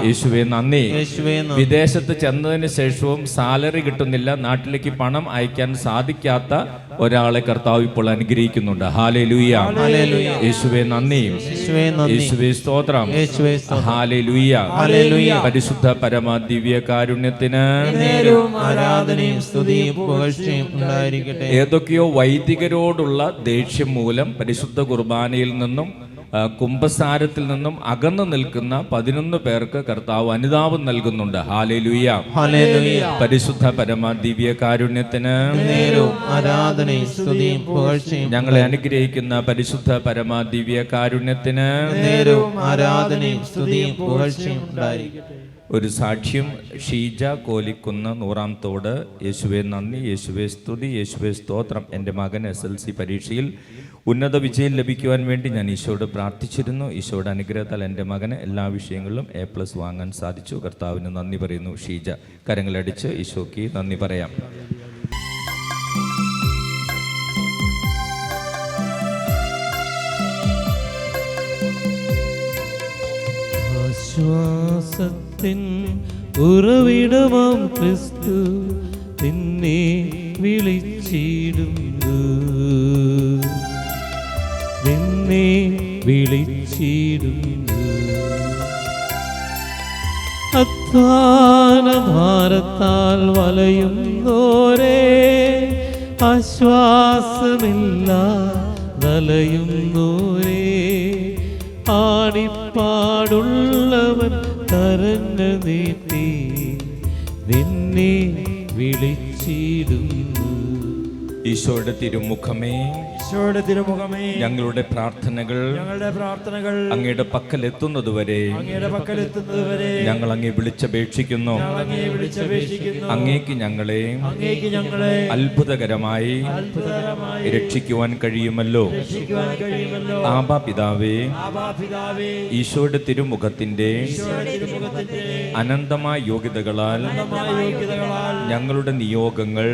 യേശുവേ നന്ദി. വിദേശത്ത് ചെന്നതിന് ശേഷവും സാലറി കിട്ടുന്നില്ല, നാട്ടിലേക്ക് പണം അയക്കാൻ സാധിക്കാത്ത ഒരാളെ കർത്താവ് ഇപ്പോൾ അനുഗ്രഹിക്കുന്നുണ്ട്. ഹല്ലേലൂയ, യേശുവേ നന്ദി, യേശുവേ സ്തോത്രം. ഹല്ലേലൂയ, പരിശുദ്ധ പരമ ദിവ്യ കാരുണ്യത്തിന് ആരാധനയും സ്തുതിയും പുകഴ്ചയും ഉണ്ടായിരിക്കട്ടെ. ഏതൊക്കെയോ വൈദികരോടുള്ള ദേഷ്യം മൂലം പരിശുദ്ധ കുർബാനയിൽ നിന്നും കുംഭസാരത്തിൽ നിന്നും അകന്നു നിൽക്കുന്ന 11 പേർക്ക് കർത്താവ് അനുതാപം നൽകുന്നുണ്ട്. ഹല്ലേലൂയ, പരിശുദ്ധ പരമ ദിവ്യ കാരുണ്യത്തിന് ആരാധനയും സ്തുതിയും പുകഴ്ചയും ഞങ്ങളെ അനുഗ്രഹിക്കുന്ന പരിശുദ്ധ പരമ ദിവ്യ കാരുണ്യത്തിന് ആരാധനയും സ്തുതിയും പുകഴ്ചയും ഉണ്ടായിരിക്കട്ടെ. ഒരു സാക്ഷ്യം. ഷീജ കോലിക്കുന്ന് 100-ാം തോട്. യേശുവേ നന്ദി, യേശുവേ സ്തുതി, യേശുവേ സ്തോത്രം. എൻ്റെ മകൻ SLC പരീക്ഷയിൽ ഉന്നത വിജയം ലഭിക്കുവാൻ വേണ്ടി ഞാൻ ഈശോയോട് പ്രാർത്ഥിച്ചിരുന്നു. ഈശോയുടെ അനുഗ്രഹത്താൽ എൻ്റെ മകന് എല്ലാ വിഷയങ്ങളിലും A+ വാങ്ങാൻ സാധിച്ചു. കർത്താവിന് നന്ദി പറയുന്നു. ഷീജ കരങ്ങളടിച്ച് ഈശോയ്ക്ക് നന്ദി പറയാം. ആശ്വാസത്തിൻ ഉറവിടമാം ക്രിസ്തു നിന്നെ വിളിച്ചിടുന്നു, നിന്നെ വിളിച്ചിടുന്നു. അധ്വാന ഭാരത്താൽ വലയുന്നോരേ, ആശ്വാസമില്ല വലയുന്നോരേ, ആണിപ്പാടുള്ളവൻ കരഞ്ഞു നീട്ടി നിന്നെ വിളിച്ചിടുന്നു. ഈശോയുടെ തിരുമുഖമേ, ഈശോയുടെ തിരുമുഖമേ, ഞങ്ങളുടെ പ്രാർത്ഥനകൾ അങ്ങയുടെ പക്കലെത്തുന്നതുവരെ ഞങ്ങൾ അങ്ങേ വിളിച്ചപേക്ഷിക്കുന്നു. അങ്ങേക്ക് ഞങ്ങളെ അത്ഭുതകരമായി രക്ഷിക്കുവാൻ കഴിയുമല്ലോ. ആബാ പിതാവേ, ഈശോയുടെ തിരുമുഖത്തിന്റെ അനന്തമായ യോഗ്യതകളാൽ ഞങ്ങളുടെ നിയോഗങ്ങൾ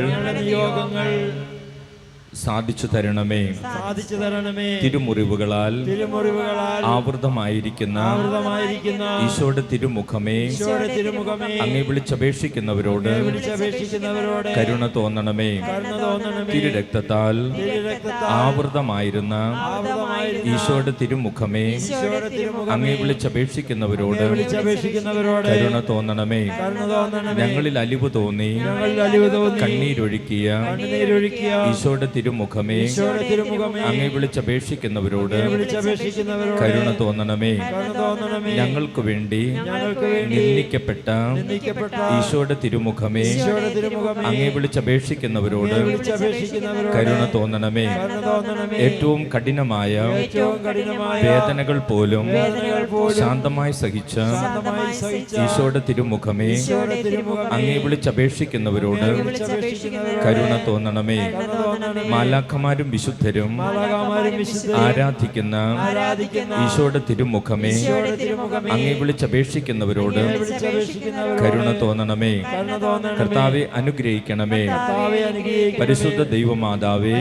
സാധിച്ചു തരണമേ. തിരുമുറിവുകളാൽ ആവൃതമായിരിക്കുന്ന ഈശോയുടെ തിരുമുഖമേ, അങ്ങേ വിളിച്ചപേക്ഷിക്കുന്നവരോട് കരുണ തോന്നണമേ. തിരുരക്തത്താൽ ആവൃതമായിരുന്ന ഈശോയുടെ തിരുമുഖമേ, അങ്ങേ വിളിച്ചപേക്ഷിക്കുന്നവരോട് കരുണ തോന്നണമേ. ഞങ്ങളിൽ അലിവ് തോന്നി കണ്ണീരൊഴുക്കിയ ഈശോയുടെ തിരുമുഖമേ, അങ്ങേ വിളിച്ചപേക്ഷിക്കുന്നവരോട് കരുണ തോന്നണമേ. ഞങ്ങൾക്ക് വേണ്ടി നിന്ദിക്കപ്പെട്ട ഈശോയുടെ തിരുമുഖമേ, അങ്ങേ വിളിച്ചപേക്ഷിക്കുന്നവരോട് കരുണ തോന്നണമേ. ഏറ്റവും കഠിനമായ വേദനകൾ പോലും ശാന്തമായി സഹിച്ച ഈശോയുടെ തിരുമുഖമേ, അങ്ങേ വിളിച്ചപേക്ഷിക്കുന്നവരോട് കരുണ തോന്നണമേ. മാലാഖമാരും വിശുദ്ധരും ആരാധിക്കുന്ന ഈശോയുടെ തിരുമുഖമേ, അങ്ങേ വിളിച്ചപേക്ഷിക്കുന്നവരോട് കരുണ തോന്നണമേ. കർത്താവെ അനുഗ്രഹിക്കണമേ. പരിശുദ്ധ ദൈവമാതാവേ,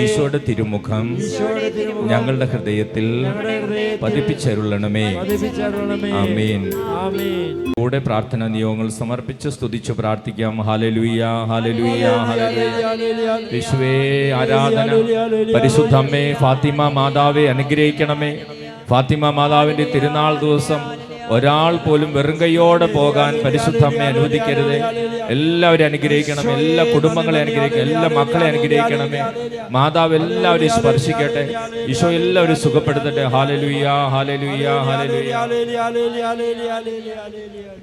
ഈശോയുടെ തിരുമുഖം ഞങ്ങളുടെ ഹൃദയത്തിൽ പതിപ്പിച്ചരുളണമേ. ആമേൻ. കൂടെ പ്രാർത്ഥന നിയോഗങ്ങൾ സമർപ്പിച്ച് സ്തുതിച്ചു പ്രാർത്ഥിക്കാം. Hallelujah, hallelujah, hallelujah. യേശുവേ ആരാധന. പരിശുദ്ധ അമ്മേ, ഫാത്തിമ മാതാവെ അനുഗ്രഹിക്കണമേ. ഫാത്തിമ മാതാവിന്റെ തിരുനാൾ ദിവസം ഒരാൾ പോലും വെറും കൈയോടെ പോകാൻ പരിശുദ്ധ അമ്മയെ അനുവദിക്കരുത്. എല്ലാവരും അനുഗ്രഹിക്കണമേ. എല്ലാ കുടുംബങ്ങളെ അനുഗ്രഹിക്കണം. എല്ലാ മക്കളെ അനുഗ്രഹിക്കണമേ. മാതാവ് എല്ലാവരെയും സ്പർശിക്കട്ടെ. ഈശോ എല്ലാവരും സുഖപ്പെടുത്തട്ടെ. Hallelujah, hallelujah, hallelujah.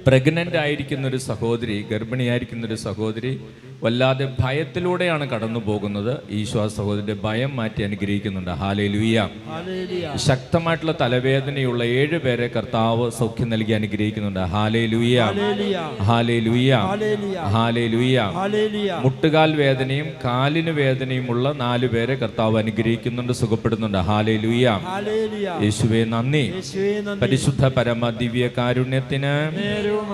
പ്രഗ്നന്റ് ആയിരിക്കുന്ന ഒരു സഹോദരി, ഗർഭിണിയായിരിക്കുന്ന ഒരു സഹോദരി വല്ലാതെ ഭയത്തിലൂടെയാണ് കടന്നു പോകുന്നത്. ഈശോ ആ സഹോദരന്റെ ഭയം മാറ്റി അനുഗ്രഹിക്കുന്നുണ്ട്. ഹാലേലൂയ. ശക്തമായിട്ടുള്ള തലവേദനയുള്ള 7 പേരെ കർത്താവ് സൗഖ്യം നൽകി അനുഗ്രഹിക്കുന്നുണ്ട്. Hallelujah, hallelujah, hallelujah. മുട്ടുകാൽ വേദനയും കാലിന് വേദനയുമുള്ള 4 പേരെ കർത്താവ് അനുഗ്രഹിക്കുന്നുണ്ട്, സുഖപ്പെടുന്നുണ്ട്. ഹാലേലൂയ. യേശുവേ നന്ദി. പരിശുദ്ധ പരമ ദിവ്യ കാരുണ്യത്തിന്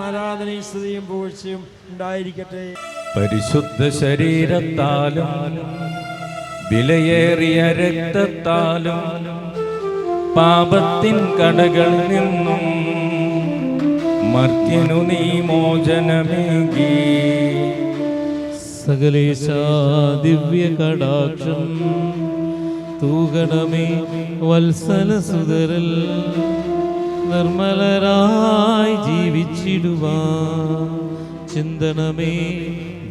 ആരാധനയും സ്തുതിയും പുകഴ്ചയും ഉണ്ടായിരിക്കട്ടെ. പരിശുദ്ധ ശരീരത്താലും വിലയേറിയ രക്തത്താലും പാപത്തിൻ കടകളിൽ നിന്നും മർത്യനു നീ മോചനമേകി. സകലേശ ദിവ്യ കടാക്ഷം തൂകണമേ വത്സല സുതരൽ, നിർമ്മലരായി ജീവിച്ചിടുവാൻ ചിന്തനമേ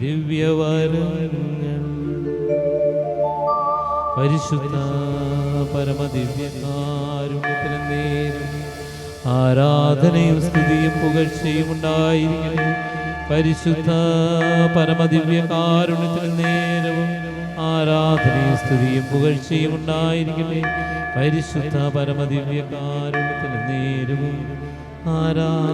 ദിവ്യവരങ്ങൾ. പരിശുദ്ധ പരമദിവ്യകാരുണ്യത്തിന് നേരം ആരാധനയും സ്തുതിയും പുകഴ്ചയും ഉണ്ടായിരിക്കട്ടെ. പരിശുദ്ധ പരമദിവ്യകാരുണ്യത്തിന് നേരവും ആരാധനയും സ്തുതിയും പുകഴ്ചയും ഉണ്ടായിരിക്കട്ടെ. പരിശുദ്ധ പരമദിവ്യകാരുണ്യത്തിന് നേരവും ആരാധന